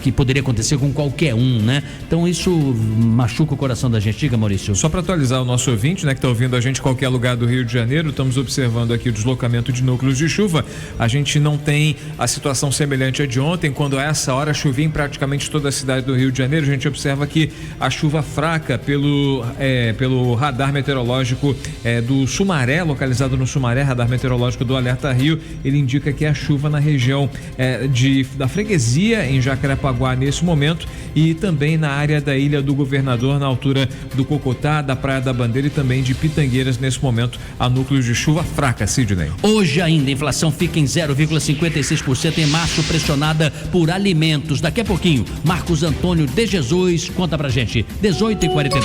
que poderia acontecer com qualquer um, né? Então isso machuca o coração da gente. Diga, Maurício.
Só para atualizar o nosso ouvinte, né, que está ouvindo a gente em qualquer lugar do Rio de Janeiro, estamos observando aqui o deslocamento de núcleos de chuva. A gente não tem a situação semelhante à de ontem, quando a essa hora chovia em praticamente toda a cidade do Rio de Janeiro. A gente observa que a chuva fraca pelo radar meteorológico do Sumaré, localizado no Sumaré, radar meteorológico do Alerta Rio, ele indica que a chuva na região da freguesia em Jacarepaguá nesse momento e também na área da Ilha do Governador, na altura do Cocotá, da Praia da Bandeira e também de Pitangueiras. Nesse momento há núcleos de chuva fraca, Sidney.
Hoje ainda a inflação fica em 0,56% em março, pressionada por alimentos. Daqui a pouquinho, Marcos Antônio de Jesus conta pra gente. 18h42.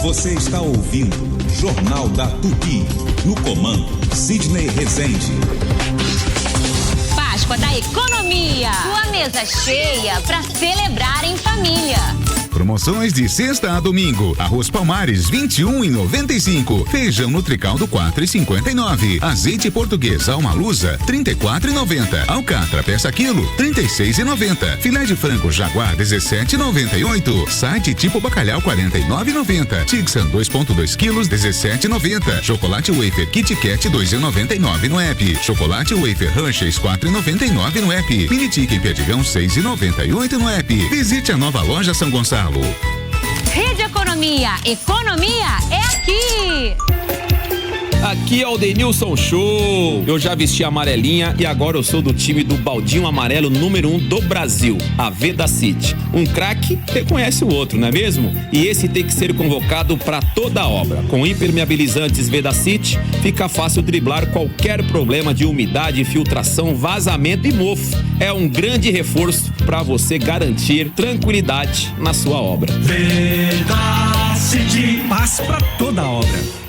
Você está ouvindo Jornal da Tupi. No comando, Sidney Rezende.
Páscoa da Economia. Sua mesa cheia para celebrar em família.
Promoções de sexta a domingo. Arroz Palmares 21,95. Feijão Nutricaldo 4,59. Azeite português Alma Lusa 34,90. Alcatra peça quilo 36,90. Filé de frango Jaguar 17,98. Site tipo bacalhau 49,90. Tixan 2,2 quilos 17,90. Chocolate Wafer Kit Kat 2,99 no app. Chocolate Wafer Hershey's 4,99 no app. Mini Chicken Perdigão 6,98 no app. Visite a nova loja São Gonçalo.
Rede Economia. Economia é aqui.
Aqui é o Denilson Show. Eu já vesti a amarelinha e agora eu sou do time do Baldinho Amarelo número 1 do Brasil, a Vedacity. Um craque reconhece o outro, não é mesmo? E esse tem que ser convocado para toda a obra. Com impermeabilizantes Vedacity, fica fácil driblar qualquer problema de umidade, filtração, vazamento e mofo. É um grande reforço para você garantir tranquilidade na sua obra.
Vedacity, paz para toda a obra.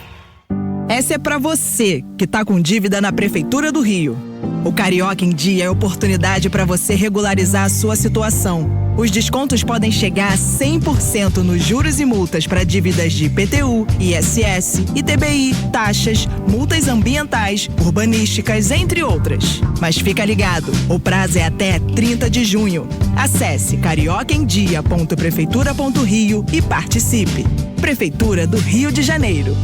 Essa é pra você que tá com dívida na Prefeitura do Rio. O Carioca em Dia é oportunidade para você regularizar a sua situação. Os descontos podem chegar a 100% nos juros e multas para dívidas de IPTU, ISS, ITBI, taxas, multas ambientais, urbanísticas, entre outras. Mas fica ligado, o prazo é até 30 de junho. Acesse cariocaemdia.prefeitura.rio e participe. Prefeitura do Rio de Janeiro.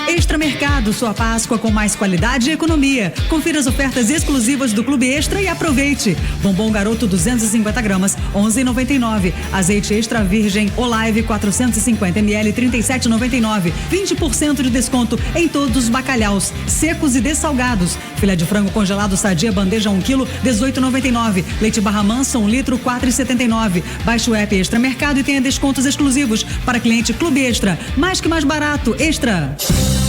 Extra Mercado, sua Páscoa com mais qualidade e economia. Confira as ofertas exclusivas do Clube Extra e aproveite. Bombom Garoto 250 gramas, 11,99. Azeite extra virgem Olive 450 ml, 37,99. 20% de desconto em todos os bacalhaus, secos e dessalgados. Filé de frango congelado Sadia, bandeja 1 kg, 18,99. Leite Barra Mansa, 1 litro, 4,79. Baixe o app Extra Mercado e tenha descontos exclusivos para cliente Clube Extra. Mais que mais barato, Extra.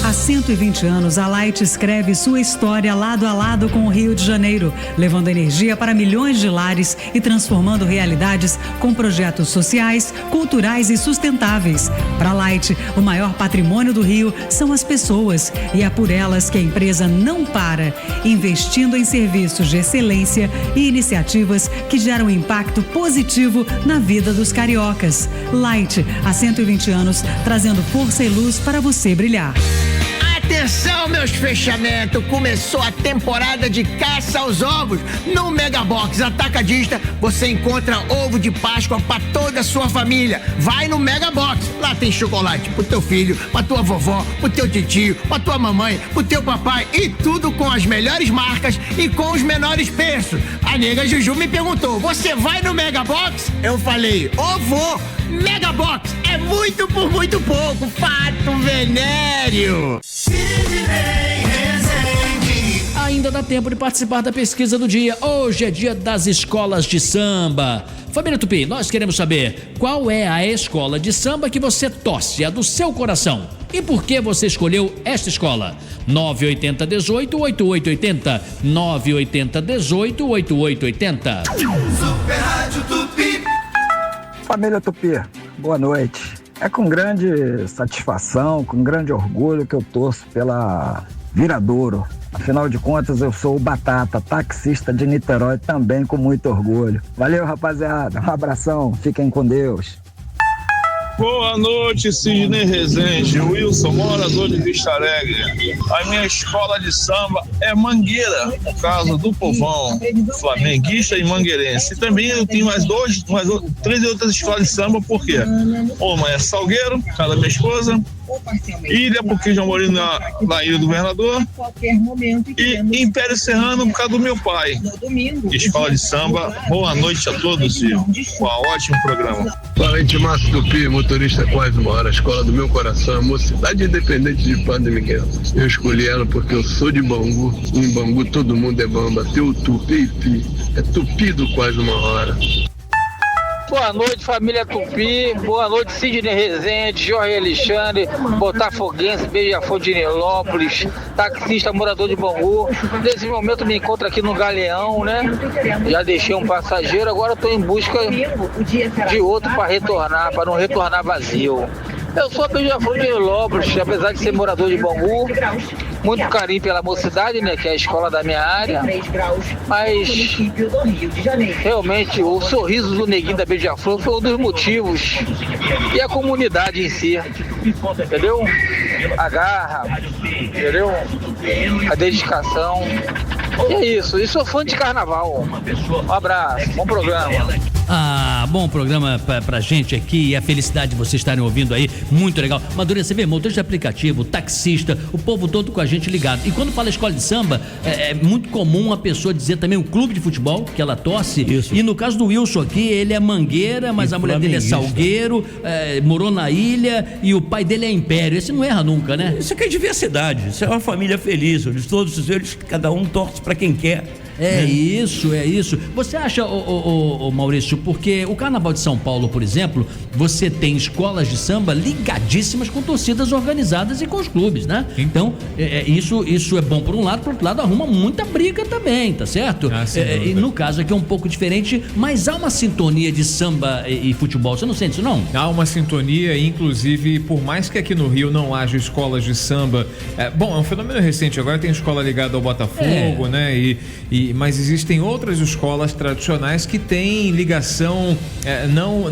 Há 120 anos, a Light escreve sua história lado a lado com o Rio de Janeiro, levando energia para milhões de lares e transformando realidades com projetos sociais, culturais e sustentáveis. Para a Light, o maior patrimônio do Rio são as pessoas, e é por elas que a empresa não para, investindo em serviços de excelência e iniciativas que geram impacto positivo na vida dos cariocas. Light, há 120 anos, trazendo força e luz para você brilhar.
Atenção, meus fechamentos! Começou a temporada de caça aos ovos. No Megabox Atacadista, você encontra ovo de Páscoa para toda a sua família. Vai no Megabox. Lá tem chocolate pro teu filho, pra tua vovó, pro teu titio, pra tua mamãe, pro teu papai e tudo com as melhores marcas e com os menores preços. A nega Juju me perguntou, você vai no Megabox? Eu falei, vou. Megabox é muito por muito pouco. Fato Venério.
Ainda dá tempo de participar da pesquisa do dia. Hoje é dia das escolas de samba. Família Tupi, nós queremos saber qual é a escola de samba que você torce, a do seu coração. E por que você escolheu esta escola? 980-18-8880. 980-18-8880.
Super Rádio Tupi.
Família Tupi, boa noite. É com grande satisfação, com grande orgulho que eu torço pela Viradouro. Afinal de contas, eu sou o Batata, taxista de Niterói, também com muito orgulho. Valeu, rapaziada. Um abração. Fiquem com Deus.
Boa noite, Sidney Rezende, Wilson, morador de Vista Alegre. A minha escola de samba é Mangueira, no caso do povão flamenguista e mangueirense. E também eu tenho três outras escolas de samba, por quê? Uma é Salgueiro, casa da minha esposa, Ilha, porque já morei na Ilha do Governador, e Império Serrano, por causa do meu pai. Escola de samba, boa noite a todos e um ótimo programa.
Boa noite, Márcio Tupi, motorista quase uma hora. A escola do meu coração é Mocidade Independente de Padre Miguel. Eu escolhi ela porque eu sou de Bangu. Em Bangu todo mundo é bamba. Teu Tupi, é Tupi do quase uma hora.
Boa noite, família Tupi. Boa noite, Sidney Rezende, Jorge Alexandre, botafoguense, Beija-Flor de Nilópolis, taxista, morador de Bangu. Nesse momento me encontro aqui no Galeão, né? Já deixei um passageiro, agora estou em busca de outro para retornar, para não retornar vazio. Eu sou Beija-Flor de Nilópolis, apesar de ser morador de Bangu, muito carinho pela Mocidade, né, que é a escola da minha área, mas realmente o sorriso do neguinho da Beija-Flor foi um dos motivos, e a comunidade em si, entendeu? A garra, entendeu? A dedicação, e é isso, e sou fã de carnaval. Um abraço, bom programa.
Bom programa pra gente aqui, e a felicidade de vocês estarem ouvindo aí, muito legal. Madureira, você vê, motorista de aplicativo, taxista, o povo todo com a gente ligado. E quando fala escola de samba, é muito comum a pessoa dizer também o clube de futebol que ela torce. Isso. E no caso do Wilson aqui, ele é Mangueira, mas a mulher dele é Salgueiro, morou na Ilha, e o pai dele é Império. Esse não erra nunca, né?
Isso aqui é diversidade, isso é uma família feliz, todos eles, cada um torce pra quem quer.
É isso. Você acha, Maurício, porque o Carnaval de São Paulo, por exemplo, você tem escolas de samba ligadíssimas com torcidas organizadas e com os clubes, né? Então, isso é bom por um lado, por outro lado arruma muita briga também, tá certo? E no caso aqui é um pouco diferente, mas há uma sintonia de samba e futebol, você não sente isso, não?
Há uma sintonia, inclusive, por mais que aqui no Rio não haja escolas de samba, é um fenômeno recente, agora tem escola ligada ao Botafogo, né? E Mas existem outras escolas tradicionais que têm ligação, não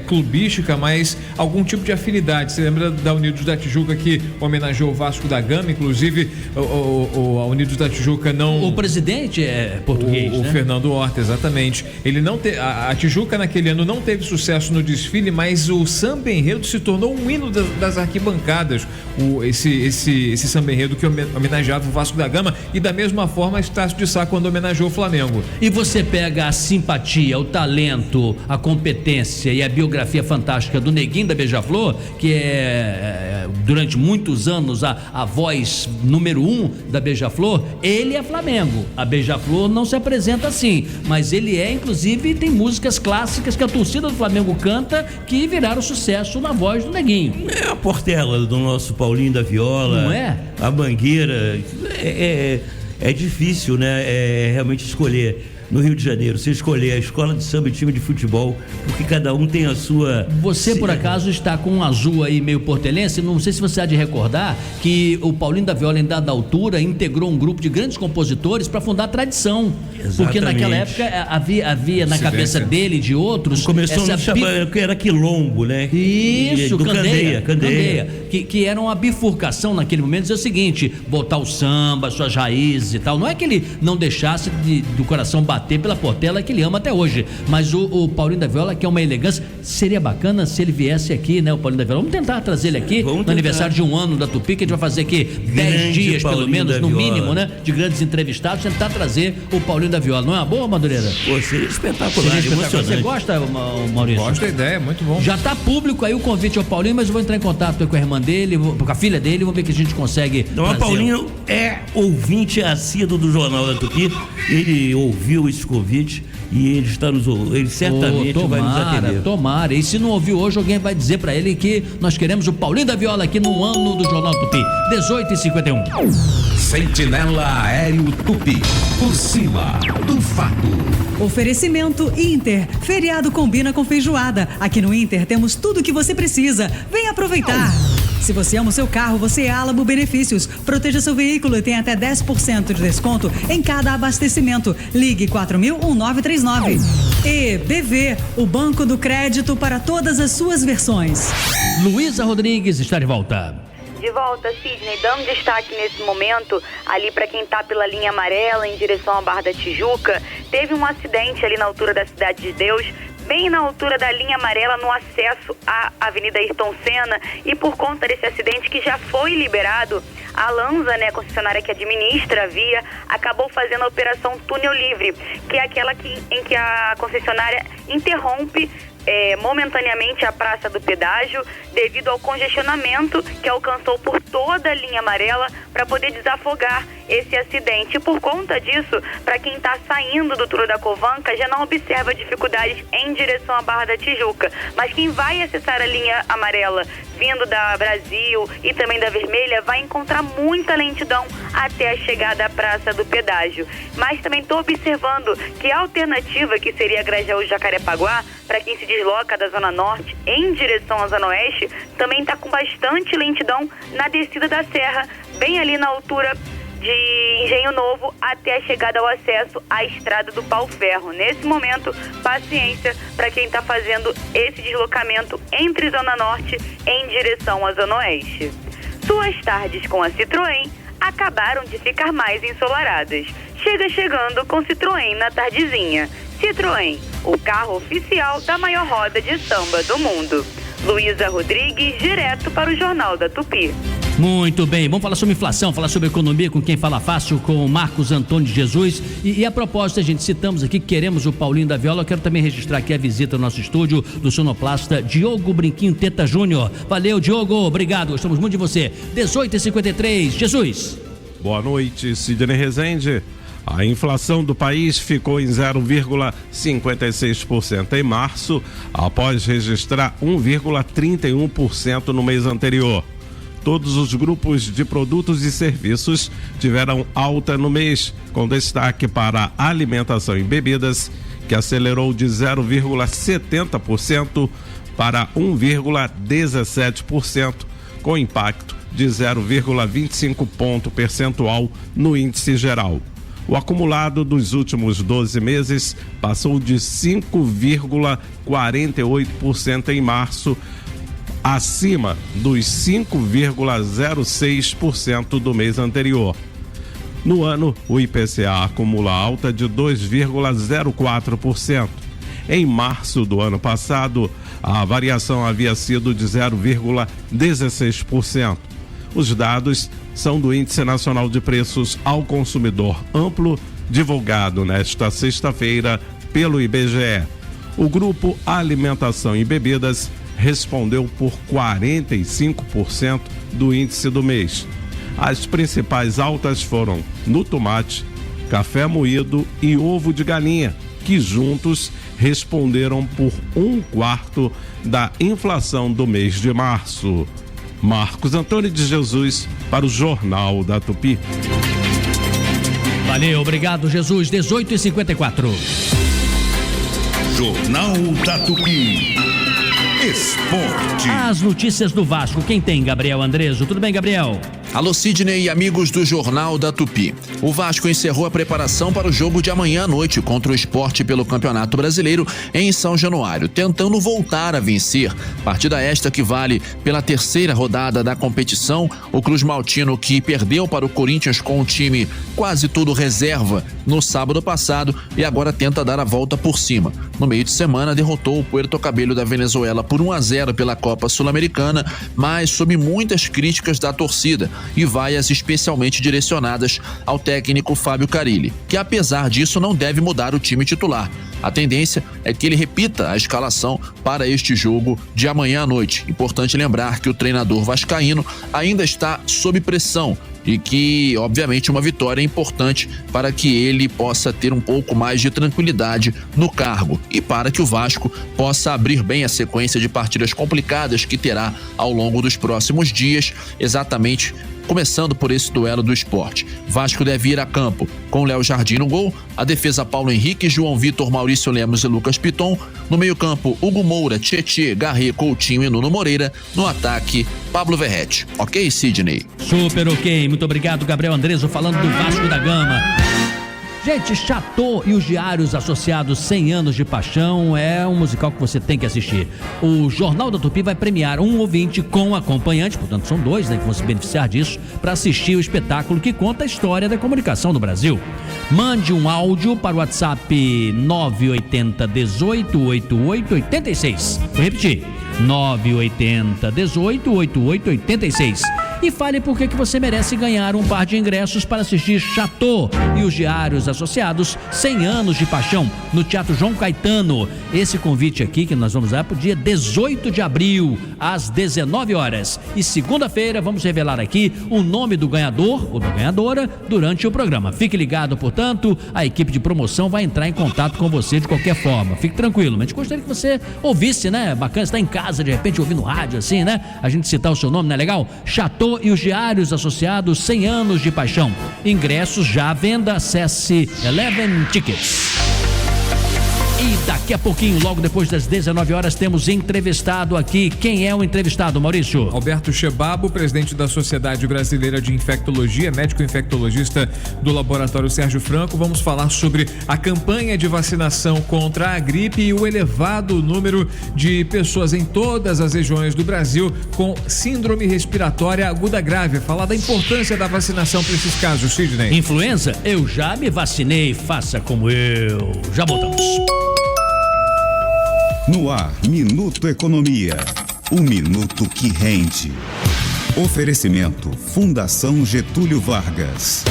clubística, mas algum tipo de afinidade. Você lembra da Unidos da Tijuca, que homenageou o Vasco da Gama? Inclusive, a Unidos da Tijuca não...
O presidente é português,
o
né?
Fernando Horta, exatamente. Ele não a Tijuca naquele ano não teve sucesso no desfile, mas o samba enredo se tornou um hino das arquibancadas. Esse samba enredo que homenageava o Vasco da Gama, e da mesma forma Estácio de Sá quando homenageou o Flamengo.
E você pega a simpatia, o talento, a competência e a biografia fantástica do Neguinho da Beija-Flor, que é durante muitos anos a voz número 1 da Beija-Flor. Ele é Flamengo. A Beija-Flor não se apresenta assim, mas ele inclusive tem músicas clássicas que a torcida do Flamengo canta que viraram sucesso na voz do Neguinho.
É a Portela do nosso Paulinho da Viola.
Não é?
A Mangueira. É difícil, né? Realmente escolher. No Rio de Janeiro, você escolher a escola de samba e time de futebol, porque cada um tem a sua...
Você, por acaso, está com um azul aí meio portelense, não sei se você há de recordar que o Paulinho da Viola, em dada altura, integrou um grupo de grandes compositores para fundar a Tradição.
Exatamente.
Porque naquela época havia na cabeça dele e de outros...
Começou a chamar, que era Quilombo, né?
Isso,
do Candeia.
Que era uma bifurcação naquele momento, dizer o seguinte, botar o samba, suas raízes e tal. Não é que ele não deixasse do coração bater pela Portela, que ele ama até hoje, mas o Paulinho da Viola, que é uma elegância, seria bacana se ele viesse aqui, né, o Paulinho da Viola. Vamos tentar trazer ele aqui no aniversário de 1 ano da Tupi, que a gente vai fazer aqui 10 dias, pelo menos, no mínimo, né, de grandes entrevistados, tentar trazer o Paulinho da Viola. Não é uma boa, Madureira?
Pô, seria espetacular, emocionante.
Você gosta, Maurício?
Gosto da ideia, muito bom.
Já tá público aí o convite ao Paulinho, mas eu vou entrar em contato com a irmã dele, com a filha dele, vamos ver que a gente consegue.
Então, o Paulinho é ouvinte assíduo do Jornal da Tupi, ele ouviu esse convite e ele certamente vai nos atender.
Tomara, e se não ouviu hoje, alguém vai dizer pra ele que nós queremos o Paulinho da Viola aqui no ano do Jornal Tupi, 18h51.
Sentinela Aéreo Tupi, por cima do fato.
Oferecimento Inter. Feriado combina com feijoada. Aqui no Inter temos tudo o que você precisa. Vem aproveitar. Se você ama o seu carro, você é Álamo Benefícios. Proteja seu veículo e tem até 10% de desconto em cada abastecimento. Ligue 4000-1939. E BV, o banco do crédito para todas as suas versões.
Luísa Rodrigues está de volta.
De volta, Sidney, dando destaque nesse momento, ali para quem tá pela linha amarela em direção à Barra da Tijuca, teve um acidente ali na altura da Cidade de Deus, bem na altura da linha amarela no acesso à Avenida Ayrton Senna, e por conta desse acidente que já foi liberado, a Lanza, né, a concessionária que administra a via, acabou fazendo a operação Túnel Livre, que é aquela em que a concessionária interrompe momentaneamente a Praça do Pedágio devido ao congestionamento que alcançou por toda a linha amarela para poder desafogar esse acidente. E por conta disso, para quem está saindo do Túnel da Covanca, já não observa dificuldades em direção à Barra da Tijuca, mas quem vai acessar a linha amarela vindo da Brasil e também da Vermelha vai encontrar muita lentidão até a chegada à Praça do Pedágio. Mas também estou observando que a alternativa, que seria Grajaú-Jacarepaguá, para quem se desloca da Zona Norte em direção à Zona Oeste, também está com bastante lentidão na descida da serra, bem ali na altura de Engenho Novo até a chegada ao acesso à Estrada do Pau Ferro. Nesse momento, paciência para quem está fazendo esse deslocamento entre Zona Norte em direção à Zona Oeste. Suas tardes com a Citroën acabaram de ficar mais ensolaradas. Chega chegando com Citroën na tardezinha. Citroën, o carro oficial da maior roda de samba do mundo. Luísa Rodrigues, direto para o Jornal da Tupi.
Muito bem, vamos falar sobre inflação, falar sobre economia com quem fala fácil, com o Marcos Antônio de Jesus. E a propósito, a gente citamos aqui que queremos o Paulinho da Viola. Eu quero também registrar aqui a visita no nosso estúdio do sonoplasta Diogo Brinquinho Teta Júnior. Valeu, Diogo, obrigado, gostamos muito de você. 18h53, Jesus.
Boa noite, Sidney Rezende. A inflação do país ficou em 0,56% em março, após registrar 1,31% no mês anterior. Todos os grupos de produtos e serviços tiveram alta no mês, com destaque para alimentação e bebidas, que acelerou de 0,70% para 1,17%, com impacto de 0,25 ponto percentual no índice geral. O acumulado dos últimos 12 meses passou de 5,48% em março, acima dos 5,06% do mês anterior. No ano, o IPCA acumula alta de 2,04%. Em março do ano passado, a variação havia sido de 0,16%. Os dados são do Índice Nacional de Preços ao Consumidor Amplo, divulgado nesta sexta-feira pelo IBGE. O grupo Alimentação e Bebidas respondeu por 45% do índice do mês. As principais altas foram no tomate, café moído e ovo de galinha, que juntos responderam por 1/4 da inflação do mês de março. Marcos Antônio de Jesus para o Jornal da Tupi.
Valeu, obrigado, Jesus. 18h54.
Jornal da Tupi. Esporte.
As notícias do Vasco. Quem tem? Gabriel Andreso. Tudo bem, Gabriel?
Alô, Sidney e amigos do Jornal da Tupi. O Vasco encerrou a preparação para o jogo de amanhã à noite contra o Sport pelo Campeonato Brasileiro em São Januário, tentando voltar a vencer. Partida esta que vale pela terceira rodada da competição. O Cruz Maltino, que perdeu para o Corinthians com um time quase todo reserva no sábado passado e agora tenta dar a volta por cima. No meio de semana, derrotou o Puerto Cabello da Venezuela por 1-0 pela Copa Sul-Americana, mas sob muitas críticas da torcida e vaias especialmente direcionadas ao técnico Fábio Carille, que apesar disso não deve mudar o time titular. A tendência é que ele repita a escalação para este jogo de amanhã à noite. Importante lembrar que o treinador vascaíno ainda está sob pressão e que, obviamente, uma vitória é importante para que ele possa ter um pouco mais de tranquilidade no cargo e para que o Vasco possa abrir bem a sequência de partidas complicadas que terá ao longo dos próximos dias, exatamente começando por esse duelo do Sport. Vasco deve ir a campo com Léo Jardim no gol, a defesa Paulo Henrique, João Vitor, Maurício Lemos e Lucas Piton, no meio campo Hugo Moura, Tietê, Garré, Coutinho e Nuno Moreira, no ataque Pablo Verrete. Ok, Sidney?
Super ok, muito obrigado, Gabriel Andreso, falando do Vasco da Gama. Gente, Chateau e os Diários Associados 100 Anos de Paixão é um musical que você tem que assistir. O Jornal da Tupi vai premiar um ouvinte com acompanhante, portanto são dois, né, que vão se beneficiar disso, para assistir o espetáculo que conta a história da comunicação no Brasil. Mande um áudio para o WhatsApp 980 18 88 86. Vou repetir, 980 18 88 86. E fale por que você merece ganhar um par de ingressos para assistir Chateau e os Diários Associados 100 Anos de Paixão no Teatro João Caetano. Esse convite aqui que nós vamos dar para o dia 18 de abril às 19 horas. E segunda-feira vamos revelar aqui o nome do ganhador ou da ganhadora durante o programa. Fique ligado, portanto, a equipe de promoção vai entrar em contato com você de qualquer forma. Fique tranquilo, mas gostaria que você ouvisse, né? Bacana, está em casa, de repente ouvindo rádio assim, né? A gente citar o seu nome, não é legal? Chateau e os Diários Associados 100 Anos de Paixão. Ingressos já à venda, acesse Eleven Tickets. E daqui a pouquinho, logo depois das 19 horas, temos entrevistado aqui. Quem é o entrevistado, Maurício?
Alberto Chebabo, presidente da Sociedade Brasileira de Infectologia, médico infectologista do Laboratório Sérgio Franco. Vamos falar sobre a campanha de vacinação contra a gripe e o elevado número de pessoas em todas as regiões do Brasil com síndrome respiratória aguda grave. Falar da importância da vacinação para esses casos, Sidney.
Influenza? Eu já me vacinei, faça como eu. Já voltamos.
No ar, Minuto Economia. O minuto que rende. Oferecimento Fundação Getúlio Vargas.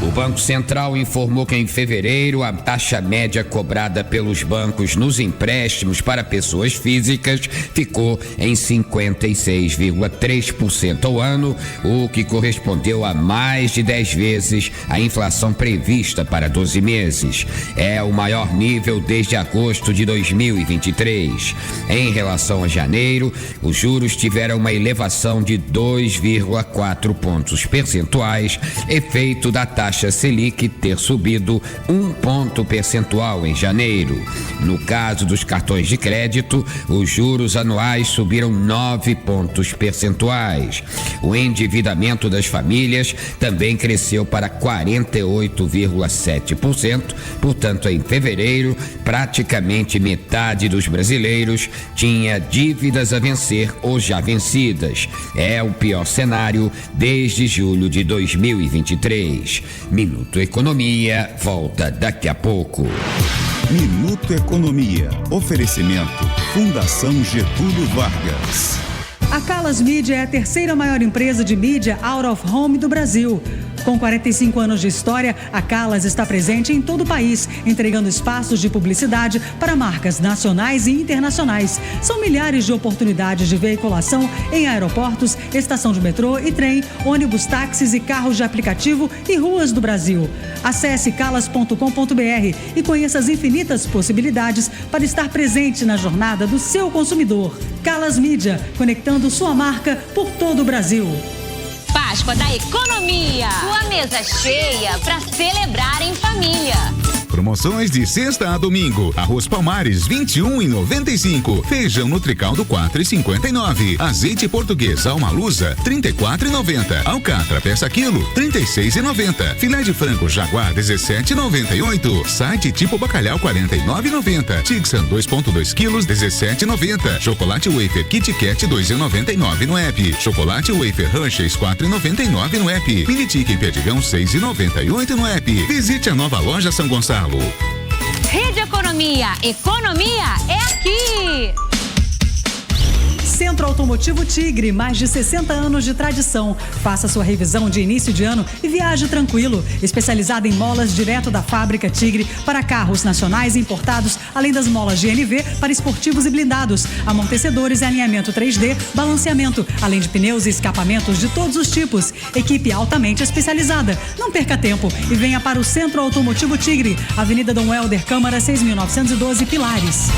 O Banco Central informou que em fevereiro a taxa média cobrada pelos bancos nos empréstimos para pessoas físicas ficou em 56,3% ao ano, o que correspondeu a mais de 10 vezes a inflação prevista para 12 meses. É o maior nível desde agosto de 2023. Em relação a janeiro, os juros tiveram uma elevação de 2,4 pontos percentuais, efeito da taxa taxa Selic ter subido 1 ponto percentual em janeiro. No caso dos cartões de crédito, os juros anuais subiram 9 pontos percentuais. O endividamento das famílias também cresceu para 48,7%, portanto, em fevereiro, praticamente metade dos brasileiros tinha dívidas a vencer ou já vencidas. É o pior cenário desde julho de 2023. Minuto Economia volta daqui a pouco.
Minuto Economia. Oferecimento Fundação Getúlio Vargas.
A Calas Mídia é a terceira maior empresa de mídia out of home do Brasil. Com 45 anos de história, a Calas está presente em todo o país, entregando espaços de publicidade para marcas nacionais e internacionais. São milhares de oportunidades de veiculação em aeroportos, estação de metrô e trem, ônibus, táxis e carros de aplicativo e ruas do Brasil. Acesse calas.com.br e conheça as infinitas possibilidades para estar presente na jornada do seu consumidor. Calas Mídia, conectando sua marca por todo o Brasil.
Páscoa da Economia. Sua mesa cheia para celebrar em família.
Promoções de sexta a domingo. Arroz Palmares, R$21,95. Feijão Nutricaldo, R$4,59. Azeite português Alma Lusa, R$34,90. Alcatra, peça quilo, R$36,90. Filé de frango Jaguar, R$17,98. Site tipo bacalhau, R$49,90. Tixan, 2,2 quilos, R$17,90. Chocolate Wafer Kit Kat, R$2,99 no app. Chocolate Wafer Hershey's, R$4,99 no app. Mini Chicken Perdigão, R$6,98 no app. Visite a nova loja São Gonçalo.
Rede Economia. Economia é aqui.
Centro Automotivo Tigre, mais de 60 anos de tradição. Faça sua revisão de início de ano e viaje tranquilo. Especializada em molas direto da fábrica Tigre para carros nacionais e importados, além das molas GNV para esportivos e blindados, amortecedores e alinhamento 3D, balanceamento, além de pneus e escapamentos de todos os tipos. Equipe altamente especializada. Não perca tempo e venha para o Centro Automotivo Tigre, Avenida Dom Helder, Câmara 6.912, Pilares.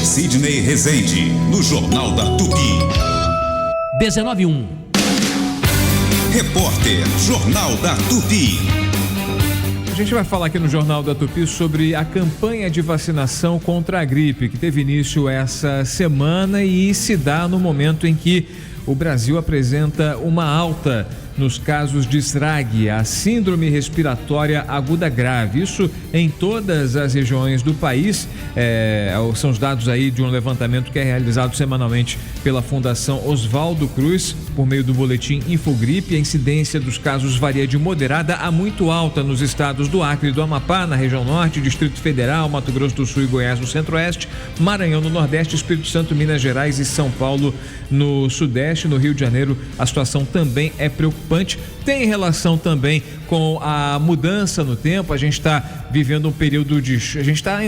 Sidney Rezende, no Jornal da Tupi.
19:01.
Repórter Jornal da Tupi.
A gente vai falar aqui no Jornal da Tupi sobre a campanha de vacinação contra a gripe, que teve início essa semana e se dá no momento em que o Brasil apresenta uma alta nos casos de SRAG, a Síndrome Respiratória Aguda Grave. Isso em todas as regiões do país. São os dados aí de um levantamento que é realizado semanalmente pela Fundação Oswaldo Cruz, por meio do boletim Infogripe. A incidência dos casos varia de moderada a muito alta nos estados do Acre e do Amapá, na região norte, Distrito Federal, Mato Grosso do Sul e Goiás no centro-oeste, Maranhão no nordeste, Espírito Santo, Minas Gerais e São Paulo no sudeste. No Rio de Janeiro, a situação também é preocupante. Tem relação também com a mudança no tempo. A gente está vivendo um período de... A gente está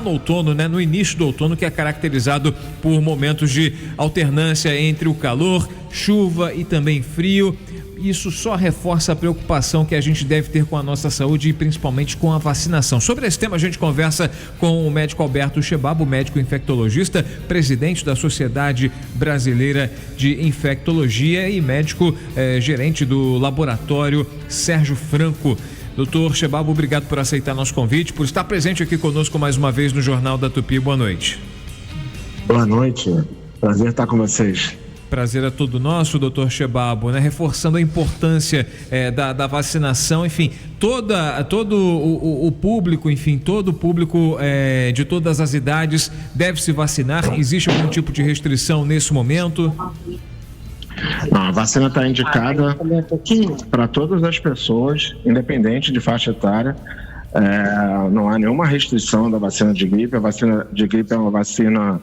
no outono, né? No início do outono, que é caracterizado por momentos de alternância entre o calor, chuva e também frio. Isso só reforça a preocupação que a gente deve ter com a nossa saúde e principalmente com a vacinação. Sobre esse tema, a gente conversa com o médico Alberto Chebabo, médico infectologista, presidente da Sociedade Brasileira de Infectologia e médico gerente do laboratório Sérgio Franco. Doutor Chebabo, obrigado por aceitar nosso convite, por estar presente aqui conosco mais uma vez no Jornal da Tupi. Boa noite.
Boa noite. Prazer estar com vocês.
Prazer é todo nosso, doutor Chebabo, né? Reforçando a importância da vacinação, enfim, todo o público, enfim, todo o público de todas as idades deve se vacinar. Existe algum tipo de restrição nesse momento?
Não, a vacina está indicada para todas as pessoas, independente de faixa etária. Não há nenhuma restrição da vacina de gripe. A vacina de gripe é uma vacina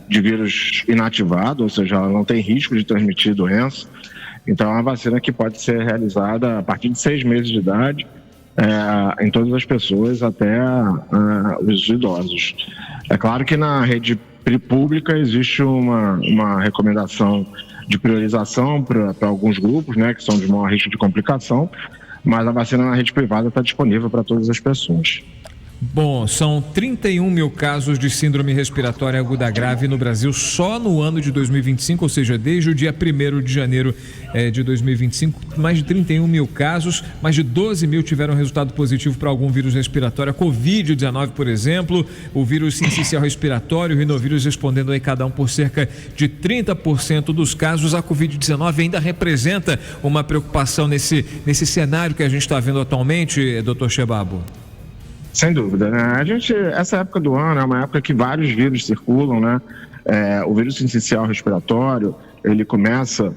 de vírus inativado, ou seja, ela não tem risco de transmitir doença. Então é uma vacina que pode ser realizada a partir de 6 meses de idade em todas as pessoas, até os idosos. É claro que na rede pública existe uma recomendação de priorização para alguns grupos, né, que são de maior risco de complicação, mas a vacina na rede privada está disponível para todas as pessoas.
Bom, são 31 mil casos de síndrome respiratória aguda grave no Brasil só no ano de 2025, ou seja, desde o dia 1º de janeiro de 2025, mais de 31 mil casos, mais de 12 mil tiveram resultado positivo para algum vírus respiratório, a Covid-19, por exemplo, o vírus sincicial respiratório, o rinovírus respondendo aí cada um por cerca de 30% dos casos. A Covid-19 ainda representa uma preocupação nesse cenário que a gente está vendo atualmente, doutor Chebabo?
Sem dúvida, né? Essa época do ano é uma época que vários vírus circulam, né? O vírus sincicial respiratório, ele começa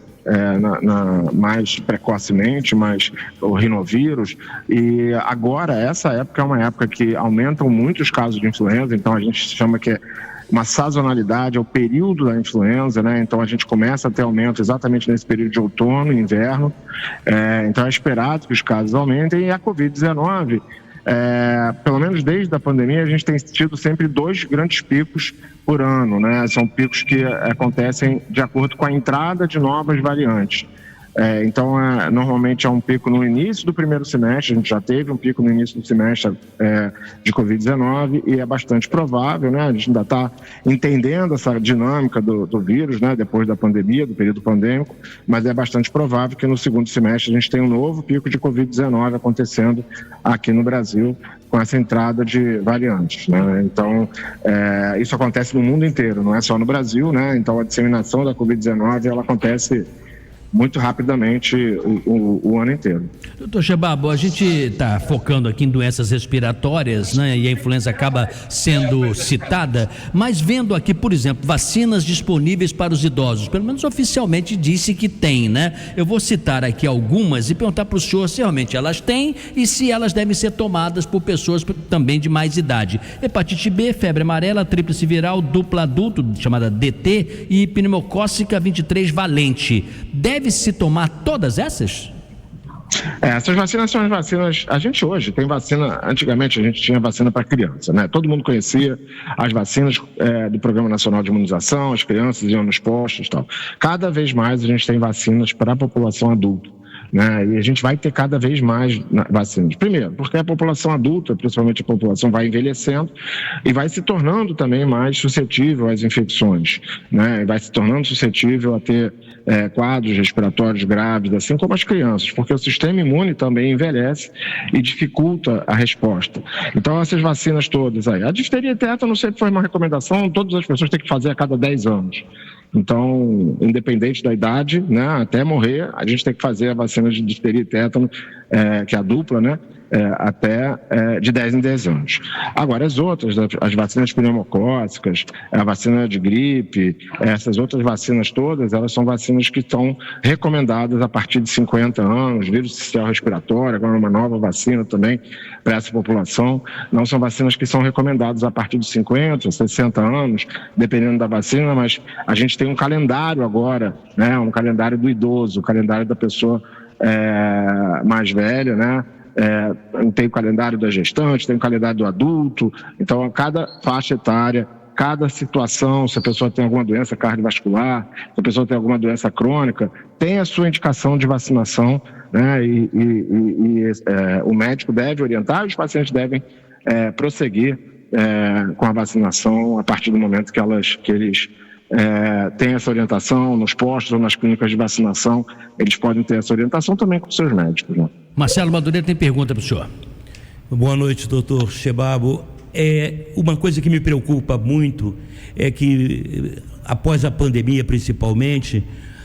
mais precocemente, mas o rinovírus, e agora essa época é uma época que aumentam muito os casos de influenza, então a gente chama que é uma sazonalidade, é o período da influenza, né? Então a gente começa a ter aumento exatamente nesse período de outono e inverno, então é esperado que os casos aumentem, e a Covid-19, pelo menos desde a pandemia, a gente tem tido sempre 2 grandes picos por ano, né? São picos que acontecem de acordo com a entrada de novas variantes. Então, normalmente é um pico no início do primeiro semestre, a gente já teve um pico no início do semestre de Covid-19 e é bastante provável, né? A gente ainda está entendendo essa dinâmica do vírus, né? Depois da pandemia, do período pandêmico, mas é bastante provável que no segundo semestre a gente tenha um novo pico de Covid-19 acontecendo aqui no Brasil, com essa entrada de variantes, né? Então, isso acontece no mundo inteiro, não é só no Brasil, né? Então, a disseminação da Covid-19, ela acontece muito rapidamente o ano inteiro.
Doutor Chebabo, a gente está focando aqui em doenças respiratórias, né? E a influenza acaba sendo citada, mas vendo aqui, por exemplo, vacinas disponíveis para os idosos, pelo menos oficialmente disse que tem, né? Eu vou citar aqui algumas e perguntar para o senhor se realmente elas têm e se elas devem ser tomadas por pessoas também de mais idade. Hepatite B, febre amarela, tríplice viral, dupla adulto, chamada DT, e pneumocócica 23 valente. Deve-se tomar todas essas?
Essas vacinas são as vacinas. A gente hoje tem vacina. Antigamente a gente tinha vacina para criança, né? Todo mundo conhecia as vacinas do Programa Nacional de Imunização, as crianças iam nos postos e tal. Cada vez mais a gente tem vacinas para a população adulta, né? E a gente vai ter cada vez mais vacinas. Primeiro, porque a população adulta, principalmente a população, vai envelhecendo e vai se tornando também mais suscetível às infecções, né? E vai se tornando suscetível a ter quadros respiratórios graves, assim como as crianças, porque o sistema imune também envelhece e dificulta a resposta. Então, essas vacinas todas aí. A difteria e tétano sempre foi uma recomendação, todas as pessoas têm que fazer a cada 10 anos. Então, independente da idade, né, até morrer, a gente tem que fazer a vacina de difteria e tétano, que é a dupla, né, até de 10 em 10 anos. Agora, as outras, as vacinas pneumocócicas, a vacina de gripe, essas outras vacinas todas, elas são vacinas que estão recomendadas a partir de 50 anos, vírus sincicial respiratório, agora uma nova vacina também para essa população. Não são vacinas que são recomendadas a partir de 50, 60 anos, dependendo da vacina, mas a gente tem um calendário agora, né, um calendário do idoso, o calendário da pessoa mais velha, né? Tem o calendário da gestante, tem o calendário do adulto. Então, a cada faixa etária, cada situação, se a pessoa tem alguma doença cardiovascular, se a pessoa tem alguma doença crônica, tem a sua indicação de vacinação, né? O médico deve orientar, os pacientes devem prosseguir com a vacinação a partir do momento que eles têm essa orientação nos postos ou nas clínicas de vacinação. Eles podem ter essa orientação também com seus médicos, né?
Marcelo Madureira tem pergunta para o senhor.
Boa noite, doutor Chebabo. Uma coisa que me preocupa muito é que, após a pandemia principalmente,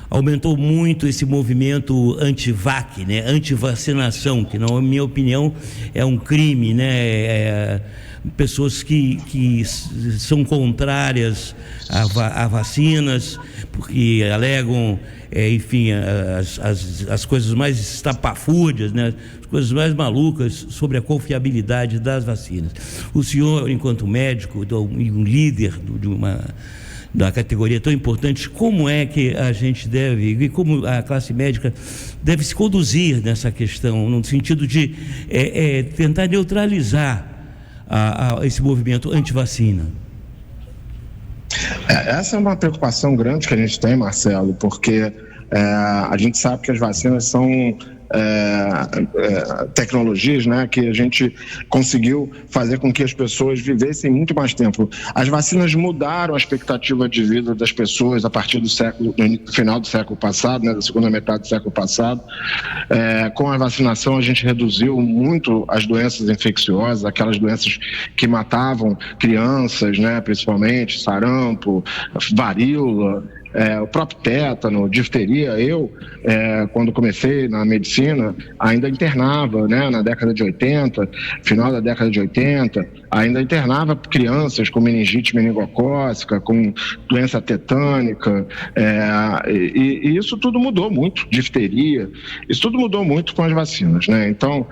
aumentou muito esse movimento anti-vac, né? Anti-vacinação, que, na minha opinião, é um crime, né? Pessoas que são contrárias a vacinas, porque alegam, enfim, as coisas mais estapafúrdias, né? As coisas mais malucas sobre a confiabilidade das vacinas. O senhor, enquanto médico e um líder da categoria tão importante, como é que a gente deve, e como a classe médica deve se conduzir nessa questão, no sentido de tentar neutralizar esse movimento anti-vacina?
Essa é uma preocupação grande que a gente tem, Marcelo, porque a gente sabe que as vacinas são tecnologias, né, que a gente conseguiu fazer com que as pessoas vivessem muito mais tempo. As vacinas mudaram a expectativa de vida das pessoas a partir do final do século passado, né, da segunda metade do século passado. Com a vacinação a gente reduziu muito as doenças infecciosas, aquelas doenças que matavam crianças, né, principalmente sarampo, varíola, o próprio tétano, difteria. Eu, quando comecei na medicina, ainda internava, né, na década de 80, final da década de 80, ainda internava crianças com meningite meningocócica, com doença tetânica, e isso tudo mudou muito, difteria, isso tudo mudou muito com as vacinas, né? Então,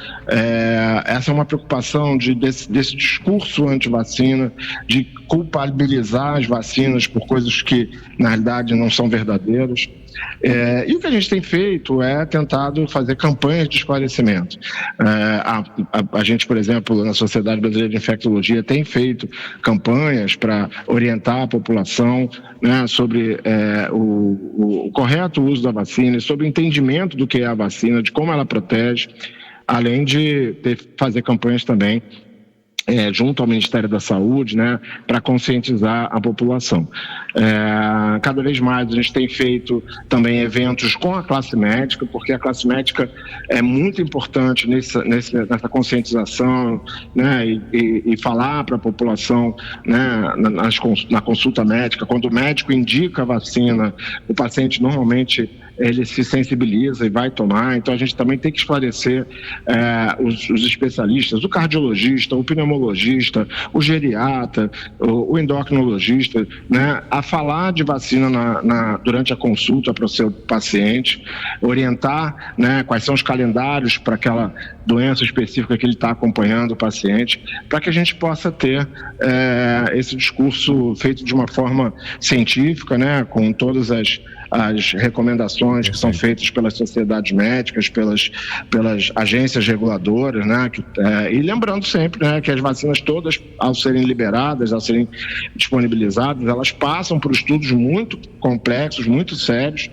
essa é uma preocupação desse discurso anti-vacina, de culpabilizar as vacinas por coisas que, na realidade, não são verdadeiras. E o que a gente tem feito é tentado fazer campanhas de esclarecimento. A gente, por exemplo, na Sociedade Brasileira de Infectologia, tem feito campanhas para orientar a população, né, sobre o correto uso da vacina, sobre o entendimento do que é a vacina, de como ela protege, além de fazer campanhas também junto ao Ministério da Saúde, né, para conscientizar a população. Cada vez mais a gente tem feito também eventos com a classe médica, porque a classe médica é muito importante nessa conscientização, né, e falar para a população, né, na consulta médica. Quando o médico indica a vacina, o paciente normalmente ele se sensibiliza e vai tomar. Então a gente também tem que esclarecer os especialistas, o cardiologista, o pneumologista, o geriatra, o endocrinologista, né, a falar de vacina durante a consulta para o seu paciente, orientar, né, quais são os calendários para aquela doença específica que ele está acompanhando o paciente, para que a gente possa ter esse discurso feito de uma forma científica, né, com todas as recomendações que são feitas pelas sociedades médicas, pelas agências reguladoras, né? E lembrando sempre, né, que as vacinas todas, ao serem liberadas, ao serem disponibilizadas, elas passam por estudos muito complexos, muito sérios,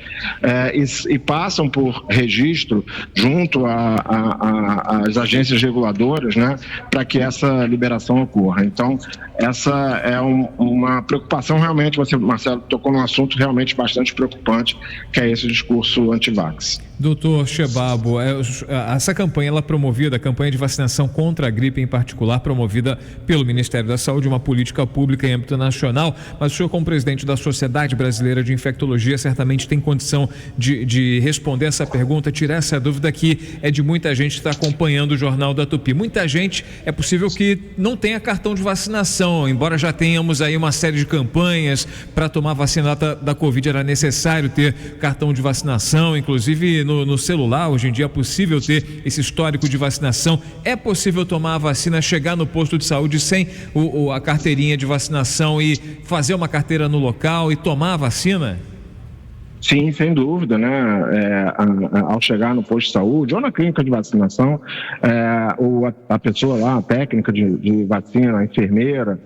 e passam por registro junto às agências reguladoras, né, para que essa liberação ocorra. Então, essa é uma preocupação realmente. Você, Marcelo, tocou num assunto realmente bastante preocupante, que é esse discurso anti-vax.
Doutor Chebabo, essa campanha, ela promovida, a campanha de vacinação contra a gripe em particular, promovida pelo Ministério da Saúde, uma política pública em âmbito nacional, mas o senhor, como presidente da Sociedade Brasileira de Infectologia, certamente tem condição de responder essa pergunta, tirar essa dúvida que é de muita gente que está acompanhando o Jornal da Tupi. Muita gente, é possível que não tenha cartão de vacinação, embora já tenhamos aí uma série de campanhas para tomar vacina da Covid, era necessário ter cartão de vacinação, inclusive no celular. Hoje em dia é possível ter esse histórico de vacinação. É possível tomar a vacina, chegar no posto de saúde sem a carteirinha de vacinação e fazer uma carteira no local e tomar a vacina?
Sim, sem dúvida, né? Ao chegar no posto de saúde ou na clínica de vacinação, a pessoa lá, a técnica de vacina, a enfermeira,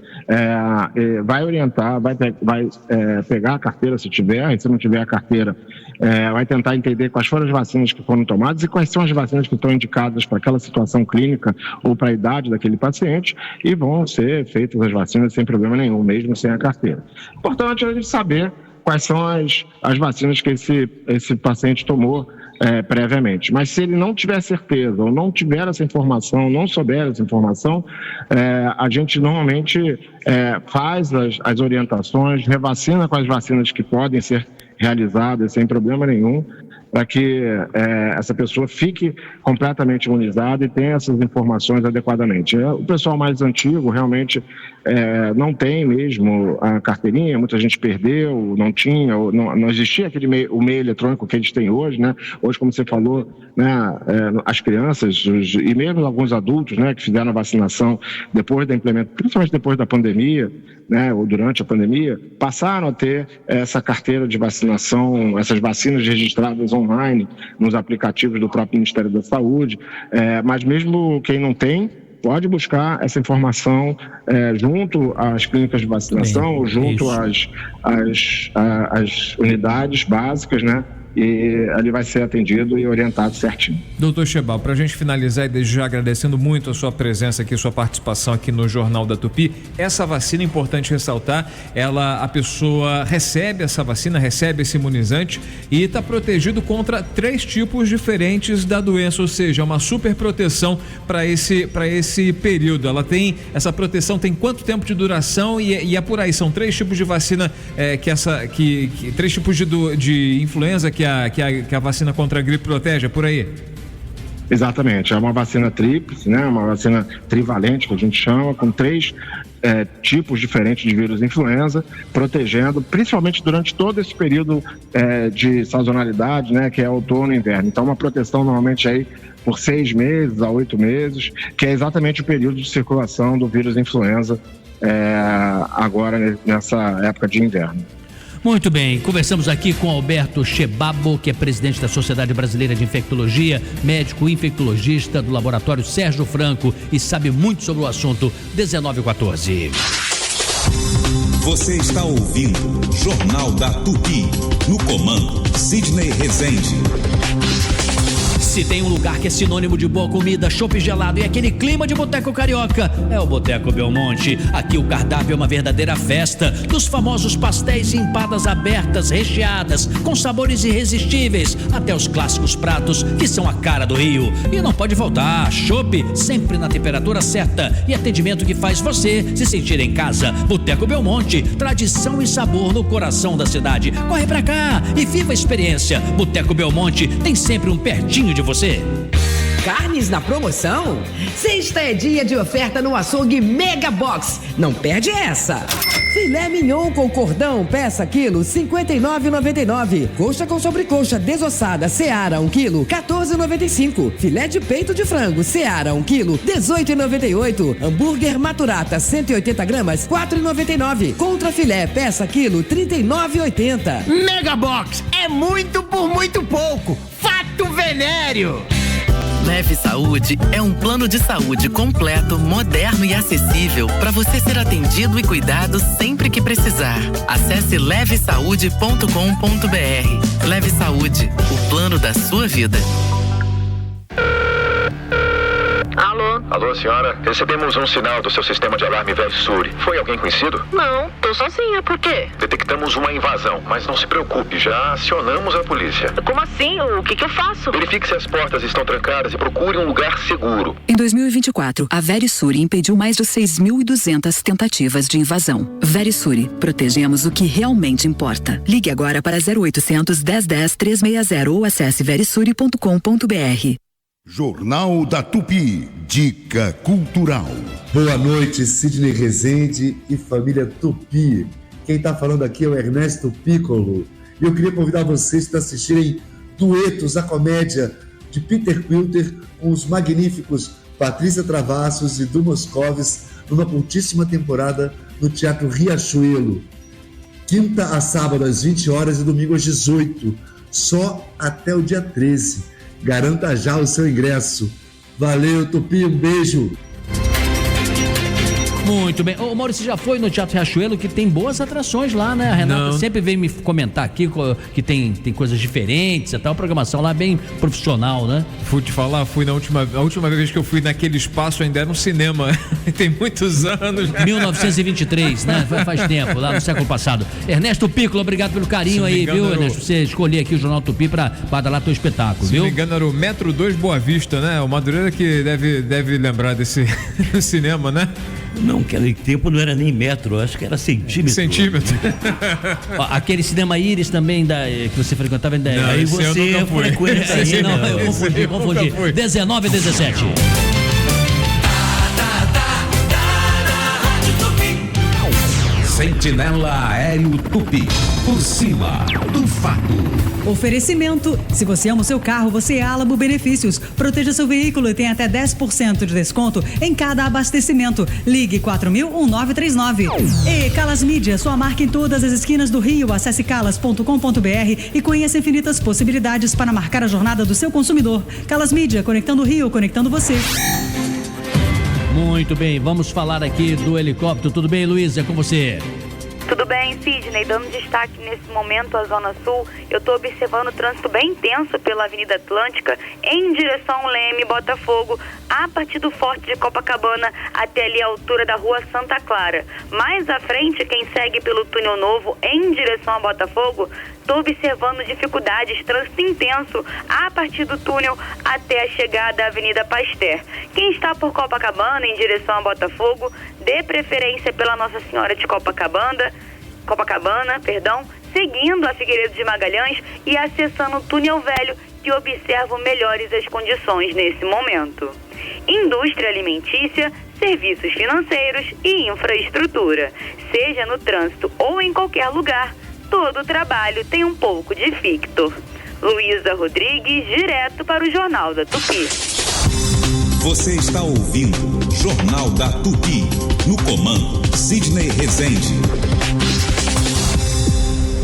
vai orientar, vai pegar a carteira se tiver, e se não tiver a carteira, vai tentar entender quais foram as vacinas que foram tomadas e quais são as vacinas que estão indicadas para aquela situação clínica ou para a idade daquele paciente, e vão ser feitas as vacinas sem problema nenhum, mesmo sem a carteira. Importante a gente saber quais são as vacinas que esse paciente tomou previamente. Mas se ele não tiver certeza ou não tiver essa informação, não souber essa informação, a gente normalmente faz as orientações, revacina com as vacinas que podem ser realizadas sem problema nenhum, para que essa pessoa fique completamente imunizada e tenha essas informações adequadamente. O pessoal mais antigo realmente não tem mesmo a carteirinha, muita gente perdeu, não tinha, não existia o meio eletrônico que a gente tem hoje, né? Hoje, como você falou, né, as crianças e mesmo alguns adultos, né, que fizeram a vacinação depois da implementação, principalmente depois da pandemia, né, ou durante a pandemia, passaram a ter essa carteira de vacinação, essas vacinas registradas online nos aplicativos do próprio Ministério da Saúde, mas mesmo quem não tem, pode buscar essa informação junto às clínicas de vacinação, ou junto às unidades básicas, né, e ali vai ser atendido e orientado certinho.
Doutor Chebal, para a gente finalizar e desde já agradecendo muito a sua presença aqui, sua participação aqui no Jornal da Tupi, essa vacina, é importante ressaltar, a pessoa recebe essa vacina, recebe esse imunizante e está protegido contra 3 tipos diferentes da doença, ou seja, uma super proteção para esse período. Essa proteção tem quanto tempo de duração e é por aí, são 3 tipos de vacina, 3 tipos de influenza que a vacina contra a gripe protege, é por aí?
Exatamente, é uma vacina tríplice, né? Uma vacina trivalente, que a gente chama, com 3 tipos diferentes de vírus influenza, protegendo, principalmente durante todo esse período de sazonalidade, né? Que é outono e inverno. Então, uma proteção normalmente aí por 6 meses a 8 meses, que é exatamente o período de circulação do vírus influenza agora nessa época de inverno.
Muito bem, conversamos aqui com Alberto Chebabo, que é presidente da Sociedade Brasileira de Infectologia, médico infectologista do Laboratório Sérgio Franco e sabe muito sobre o assunto. 19h14.
Você está ouvindo Jornal da Tupi, no comando Sidney Rezende.
Se tem um lugar que é sinônimo de boa comida, chopp gelado e aquele clima de boteco carioca, é o Boteco Belmonte. Aqui o cardápio é uma verdadeira festa, dos famosos pastéis e empadas abertas, recheadas, com sabores irresistíveis, até os clássicos pratos que são a cara do Rio. E não pode faltar, chopp sempre na temperatura certa e atendimento que faz você se sentir em casa. Boteco Belmonte, tradição e sabor no coração da cidade. Corre pra cá e viva a experiência. Boteco Belmonte tem sempre um pertinho de você.
Carnes na promoção? Sexta é dia de oferta no açougue Mega Box. Não perde essa. Filé mignon com cordão, peça quilo, R$ 59,99. Coxa com sobrecoxa desossada, Seara, 1 quilo, R$ 14,95. Filé de peito de frango, Seara, 1 quilo, R$ 18,98. Hambúrguer Maturata, 180 gramas, R$ 4,99. Contra filé, peça quilo, R$ 39,80.
Mega Box é muito por muito pouco. Fato venéreo.
Leve Saúde é um plano de saúde completo, moderno e acessível para você ser atendido e cuidado sempre que precisar. Acesse levesaude.com.br. Leve Saúde, o plano da sua vida.
Alô? Alô, senhora? Recebemos um sinal do seu sistema de alarme Verisuri. Foi alguém conhecido?
Não, tô sozinha, por quê?
Detectamos uma invasão, mas não se preocupe, já acionamos a polícia.
Como assim? O que eu faço?
Verifique se as portas estão trancadas e procure um lugar seguro.
Em 2024, a Verisuri impediu mais de 6.200 tentativas de invasão. Verisuri, protegemos o que realmente importa. Ligue agora para 0800 1010 360 ou acesse verisuri.com.br.
Jornal da Tupi, dica cultural.
Boa noite, Sidney Rezende e família Tupi. Quem está falando aqui é o Ernesto Piccolo. E eu queria convidar vocês para assistirem Duetos, a comédia de Peter Quilter com os magníficos Patrícia Travassos e Du Moscovis numa curtíssima temporada no Teatro Riachuelo. Quinta a sábado às 20 horas e domingo às 18, só até o dia 13. Garanta já o seu ingresso. Valeu, Tupi, um beijo.
Muito bem. Ô, Maurício, já foi no Teatro Riachuelo, que tem boas atrações lá, né? A Renata sempre vem me comentar aqui que tem coisas diferentes e tal. A programação lá é bem profissional, né?
Fui te falar, a última vez que eu fui naquele espaço ainda era um cinema. Tem muitos anos.
1923, né? Faz tempo, lá no século passado. Ernesto Piccolo, obrigado pelo carinho aí, viu, Ernesto? Você escolher aqui o Jornal Tupi pra dar lá teu espetáculo, viu?
Se não me engano, era o Metro 2 Boa Vista, né? O Madureira que deve lembrar desse cinema, né?
Não, naquele tempo não era nem metro, acho que era centímetro.
Ó, aquele cinema Íris também que você frequentava ainda.
Não, aí você frequenta aí,
não, eu confundi. 19 e 17.
Sentinela Aéreo Tupi, por cima do fato.
Oferecimento: se você ama o seu carro, você é Alamo Benefícios. Proteja seu veículo e tem até 10% de desconto em cada abastecimento. Ligue 4000-1939. E Calas Mídia, sua marca em todas as esquinas do Rio. Acesse calas.com.br e conheça infinitas possibilidades para marcar a jornada do seu consumidor. Calas Mídia, conectando o Rio, conectando você.
Muito bem, vamos falar aqui do helicóptero. Tudo bem, Luiz? É com você.
Tudo bem, Sidney, dando destaque nesse momento à Zona Sul, eu estou observando o trânsito bem intenso pela Avenida Atlântica em direção ao Leme, Botafogo, a partir do Forte de Copacabana até ali a altura da Rua Santa Clara. Mais à frente, quem segue pelo Túnel Novo em direção a Botafogo, estou observando dificuldades, trânsito intenso a partir do túnel até a chegada à Avenida Pasteur. Quem está por Copacabana em direção a Botafogo, dê preferência pela Nossa Senhora de Copacabana, seguindo a Figueiredo de Magalhães e acessando o Túnel Velho, que observam melhores as condições nesse momento. Indústria alimentícia, serviços financeiros e infraestrutura. Seja no trânsito ou em qualquer lugar, todo trabalho tem um pouco de Victor. Luísa Rodrigues, direto para o Jornal da Tupi.
Você está ouvindo Jornal da Tupi. No comando, Sidney Rezende.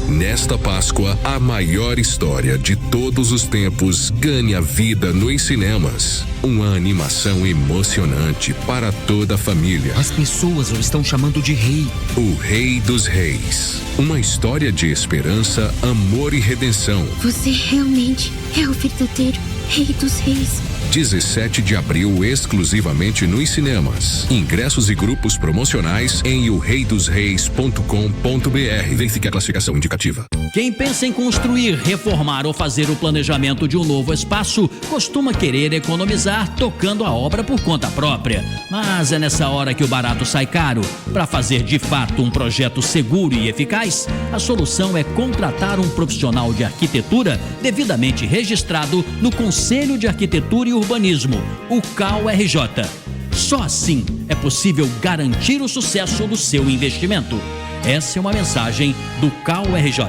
Nesta Páscoa, a maior história de todos os tempos ganha vida nos cinemas. Uma animação emocionante para toda a família.
As pessoas o estão chamando de rei.
O Rei dos Reis. Uma história de esperança, amor e redenção.
Você realmente é o verdadeiro Rei dos Reis.
17 de abril, exclusivamente nos cinemas. Ingressos e grupos promocionais em oreidosreis.com.br. Verifique a classificação indicativa.
Quem pensa em construir, reformar ou fazer o planejamento de um novo espaço costuma querer economizar tocando a obra por conta própria. Mas é nessa hora que o barato sai caro. Para fazer de fato um projeto seguro e eficaz, a solução é contratar um profissional de arquitetura devidamente registrado no Conselho de Arquitetura e Urbanismo, o CAURJ. Só assim é possível garantir o sucesso do seu investimento. Essa é uma mensagem do CAURJ.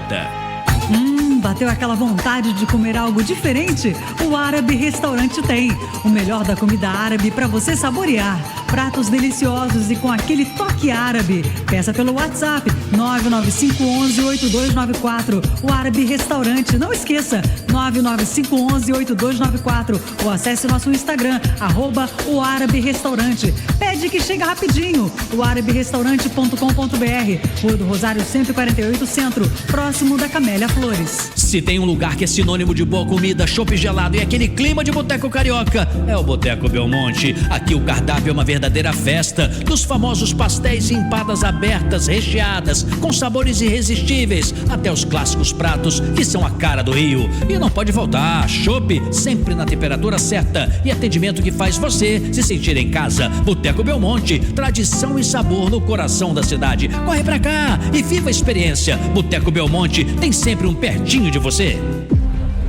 Bateu aquela vontade de comer algo diferente? O Árabe Restaurante tem. O melhor da comida árabe para você saborear. Pratos deliciosos e com aquele toque árabe. Peça pelo WhatsApp 99511-8294. O Árabe Restaurante. Não esqueça, 99511-8294. Ou acesse nosso Instagram, @o Árabe Restaurante. Pede que chega rapidinho. O araberestaurante.com.br. Rua do Rosário 148 Centro, próximo da Camélia Flores.
Se tem um lugar que é sinônimo de boa comida, chopp gelado e aquele clima de boteco carioca, é o Boteco Belmonte. Aqui o cardápio é uma verdadeira festa, dos famosos pastéis e empadas abertas, recheadas, com sabores irresistíveis, até os clássicos pratos que são a cara do Rio. E não pode faltar, chopp sempre na temperatura certa e atendimento que faz você se sentir em casa. Boteco Belmonte, tradição e sabor no coração da cidade. Corre pra cá e viva a experiência. Boteco Belmonte tem sempre um pertinho de você.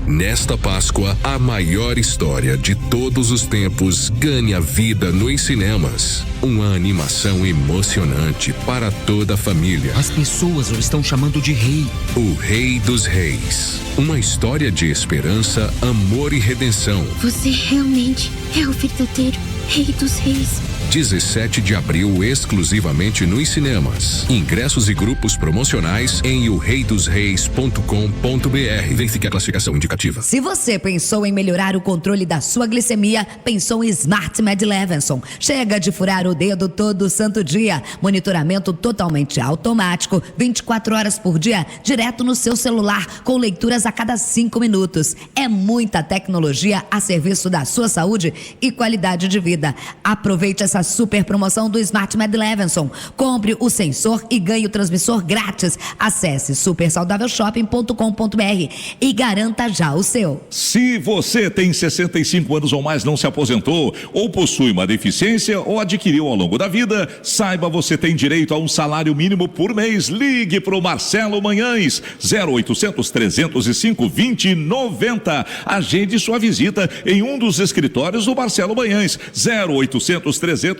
Nesta Páscoa, a maior história de todos os tempos ganha vida nos cinemas. Uma animação emocionante para toda a família.
As pessoas o estão chamando de rei.
O Rei dos Reis. Uma história de esperança, amor e redenção.
Você realmente é o verdadeiro Rei dos Reis.
17 de abril, exclusivamente nos cinemas. Ingressos e grupos promocionais em oreidosreis.com.br. Verifique a classificação indicativa.
Se você pensou em melhorar o controle da sua glicemia, pensou em Smart Med Levinson. Chega de furar o dedo todo santo dia. Monitoramento totalmente automático, 24 horas por dia, direto no seu celular, com leituras a cada 5 minutos. É muita tecnologia a serviço da sua saúde e qualidade de vida. Aproveite essa super promoção do Smart Med Levinson. Compre o sensor e ganhe o transmissor grátis. Acesse supersaudávelshoping.com.br e garanta já o seu.
Se você tem 65 anos ou mais, não se aposentou, ou possui uma deficiência ou adquiriu ao longo da vida, saiba, você tem direito a um salário mínimo por mês. Ligue para o Marcelo Manhães, 0800-305-2090. Agende sua visita em um dos escritórios do Marcelo Manhães, 0800-305-2090.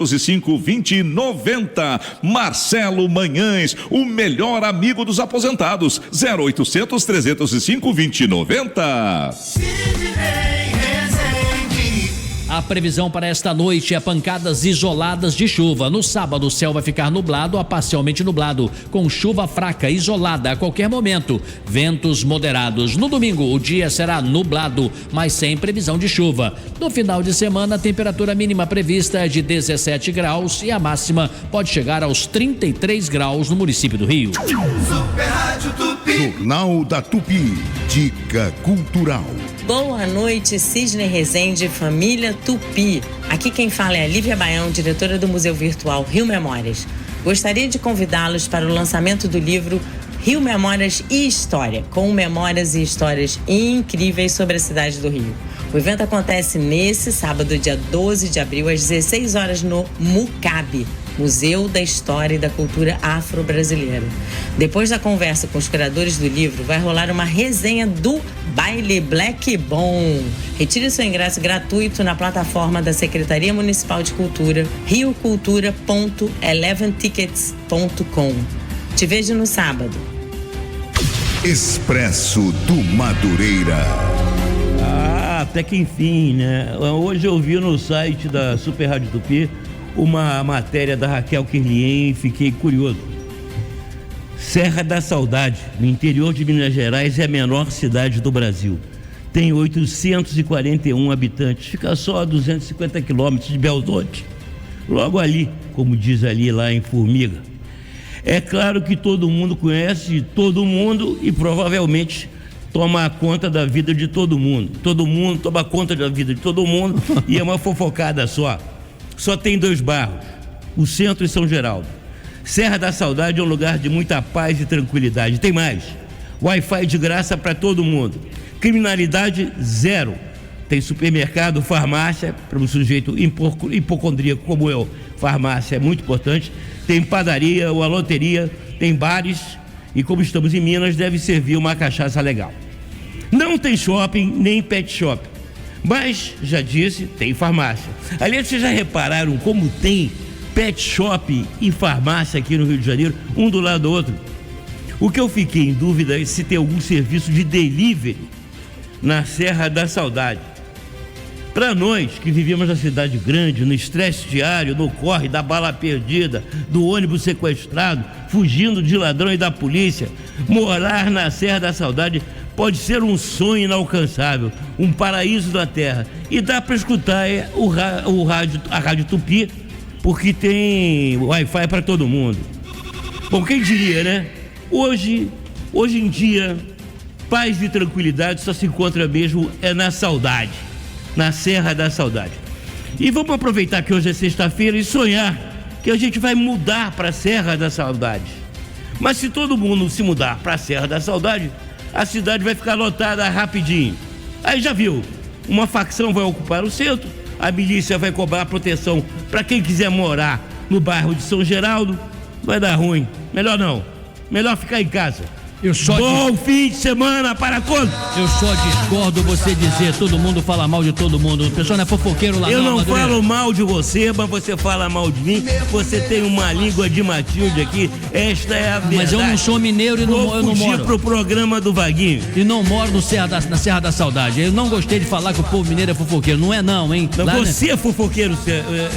Marcelo Manhães, o melhor amigo dos aposentados, 0800-305-2090.
A previsão para esta noite é pancadas isoladas de chuva. No sábado, o céu vai ficar nublado a parcialmente nublado, com chuva fraca isolada a qualquer momento. Ventos moderados. No domingo, o dia será nublado, mas sem previsão de chuva. No final de semana, a temperatura mínima prevista é de 17 graus e a máxima pode chegar aos 33 graus no município do Rio.
Super Rádio Tupi. Jornal da Tupi. Dica cultural.
Boa noite, Sidney Rezende, família Tupi. Aqui quem fala é a Lívia Baião, diretora do Museu Virtual Rio Memórias. Gostaria de convidá-los para o lançamento do livro Rio Memórias e História, com memórias e histórias incríveis sobre a cidade do Rio. O evento acontece nesse sábado, dia 12 de abril, às 16 horas no MUCAB, Museu da História e da Cultura Afro-Brasileira. Depois da conversa com os curadores do livro, vai rolar uma resenha do Baile Black Bom. Retire seu ingresso gratuito na plataforma da Secretaria Municipal de Cultura, riocultura.eleventickets.com. Te vejo no sábado.
Expresso do Madureira.
Até que enfim, né? Hoje eu vi no site da Super Rádio Tupi uma matéria da Raquel Kirlien e fiquei curioso. Serra da Saudade, no interior de Minas Gerais, é a menor cidade do Brasil. Tem 841 habitantes, fica só a 250 quilômetros de Belo Horizonte. Logo ali, como diz ali lá em Formiga. É claro que todo mundo conhece todo mundo e provavelmente toma conta da vida de todo mundo. Todo mundo toma conta da vida de todo mundo e é uma fofocada só. Só tem 2 bairros, o Centro e São Geraldo. Serra da Saudade é um lugar de muita paz e tranquilidade. Tem mais, Wi-Fi de graça para todo mundo. Criminalidade zero. Tem supermercado, farmácia, para um sujeito hipocondríaco como eu, farmácia é muito importante. Tem padaria, uma loteria, tem bares e, como estamos em Minas, deve servir uma cachaça legal. Não tem shopping nem pet shop, mas, já disse, tem farmácia. Aliás, vocês já repararam como tem pet shop e farmácia aqui no Rio de Janeiro, um do lado do outro? O que eu fiquei em dúvida é se tem algum serviço de delivery na Serra da Saudade. Para nós que vivemos na cidade grande, no estresse diário, no corre da bala perdida, do ônibus sequestrado, fugindo de ladrão e da polícia, morar na Serra da Saudade pode ser um sonho inalcançável, um paraíso da terra. E dá para escutar a Rádio Tupi, porque tem Wi-Fi para todo mundo. Bom, quem diria, né? Hoje em dia, paz e tranquilidade só se encontra mesmo na saudade, na Serra da Saudade. E vamos aproveitar que hoje é sexta-feira e sonhar que a gente vai mudar para a Serra da Saudade. Mas se todo mundo se mudar para a Serra da Saudade, a cidade vai ficar lotada rapidinho. Aí já viu, uma facção vai ocupar o centro, a milícia vai cobrar proteção para quem quiser morar no bairro de São Geraldo. Vai dar ruim, melhor não, melhor ficar em casa. Bom fim de semana para todos.
Eu só discordo você dizer todo mundo fala mal de todo mundo. O pessoal não é fofoqueiro lá.
Eu não falo mal de você, mas você fala mal de mim. Você tem uma língua de Matilde aqui. Esta é a verdade.
Mas eu não sou mineiro e eu não moro
pro programa do Vaguinho.
E não moro na Serra da Saudade. Eu não gostei de falar que o povo mineiro é fofoqueiro. Não é não, hein?
Não, lá, você é fofoqueiro.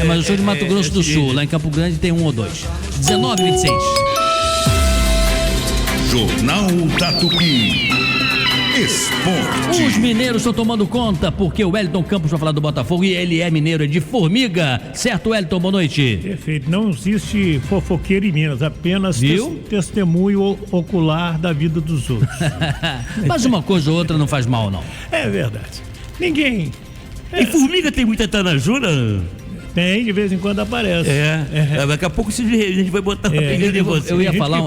Mas eu sou de Mato Grosso do Sul. Lá em Campo Grande tem 1 ou 2. 19h26.
Jornal da Tupi. Esporte.
Os mineiros estão tomando conta porque o Wellington Campos vai falar do Botafogo e ele é mineiro, é de Formiga. Certo, Wellington? Boa noite.
Perfeito. Não existe fofoqueiro em Minas, apenas testemunho ocular da vida dos outros.
Mas uma coisa ou outra não faz mal, não.
É verdade. Ninguém.
E Formiga tem muita tanajura?
Tem, de vez em quando aparece.
Daqui a pouco a gente vai botar uma pegada em você.
Eu ia falar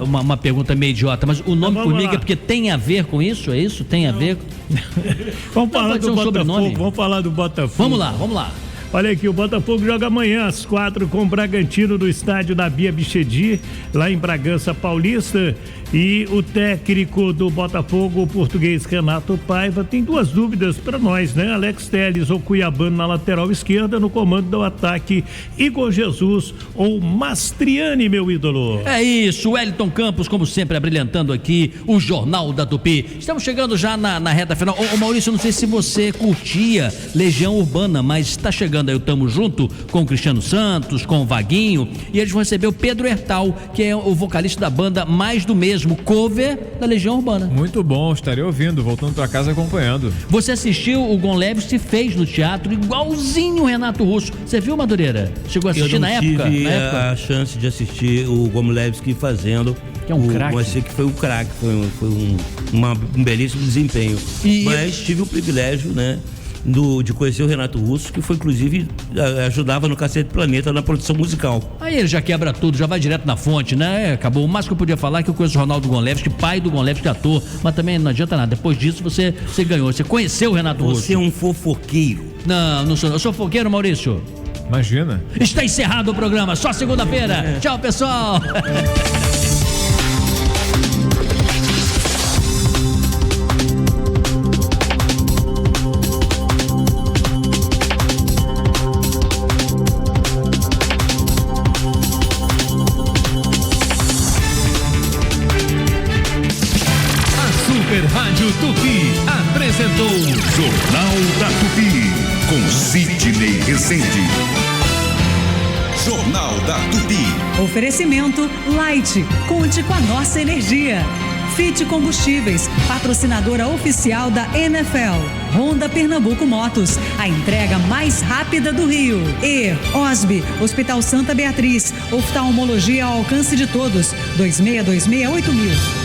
uma pergunta meio idiota, mas o nome Formiga é porque tem a ver com isso? É isso? Tem a ver?
Vamos falar do Botafogo. Vamos falar do Botafogo.
Vamos lá.
Olha aqui, o Botafogo joga amanhã às 4 com o Bragantino no estádio da Bia Bichedi, lá em Bragança Paulista. E o técnico do Botafogo, o português Renato Paiva, tem duas dúvidas para nós, né? Alex Telles ou Cuiabano na lateral esquerda, no comando do ataque, Igor Jesus ou Mastriani, meu ídolo.
É isso, Wellington Campos, como sempre, abrilhantando aqui o Jornal da Tupi. Estamos chegando já na reta final. Ô Maurício, não sei se você curtia Legião Urbana, mas está chegando aí o Tamo Junto com o Cristiano Santos, com o Vaguinho, e eles vão receber o Pedro Hertal, que é o vocalista da banda Mais do Mesmo, cover da Legião Urbana.
Muito bom, estarei ouvindo, voltando para casa acompanhando.
Você assistiu o Gon Leves se fez no teatro igualzinho o Renato Russo. Você viu, Madureira? Chegou a assistir na época?
Eu tive a chance de assistir o Gomlevski fazendo.
Que é um craque.
Mas que foi um craque, foi um belíssimo desempenho. Mas tive o privilégio, né, de conhecer o Renato Russo, que foi, inclusive, ajudava no Cacete Planeta na produção musical.
Aí ele já quebra tudo, já vai direto na fonte, né? Acabou. O mais que eu podia falar é que eu conheço o Ronaldo Gonlevski, pai do Gonlevski, ator, mas também não adianta nada. Depois disso você ganhou, você conheceu o Renato Russo.
Você é um fofoqueiro.
Não sou. Eu sou fofoqueiro, Maurício.
Imagina.
Está encerrado o programa, só segunda-feira. Tchau, pessoal.
Rádio Tupi apresentou Jornal da Tupi com Sidney Rezende. Jornal da Tupi.
Oferecimento Light. Conte com a nossa energia. Fit Combustíveis, patrocinadora oficial da NFL. Honda Pernambuco Motos, a entrega mais rápida do Rio. E OSB, Hospital Santa Beatriz, oftalmologia ao alcance de todos. 26268000.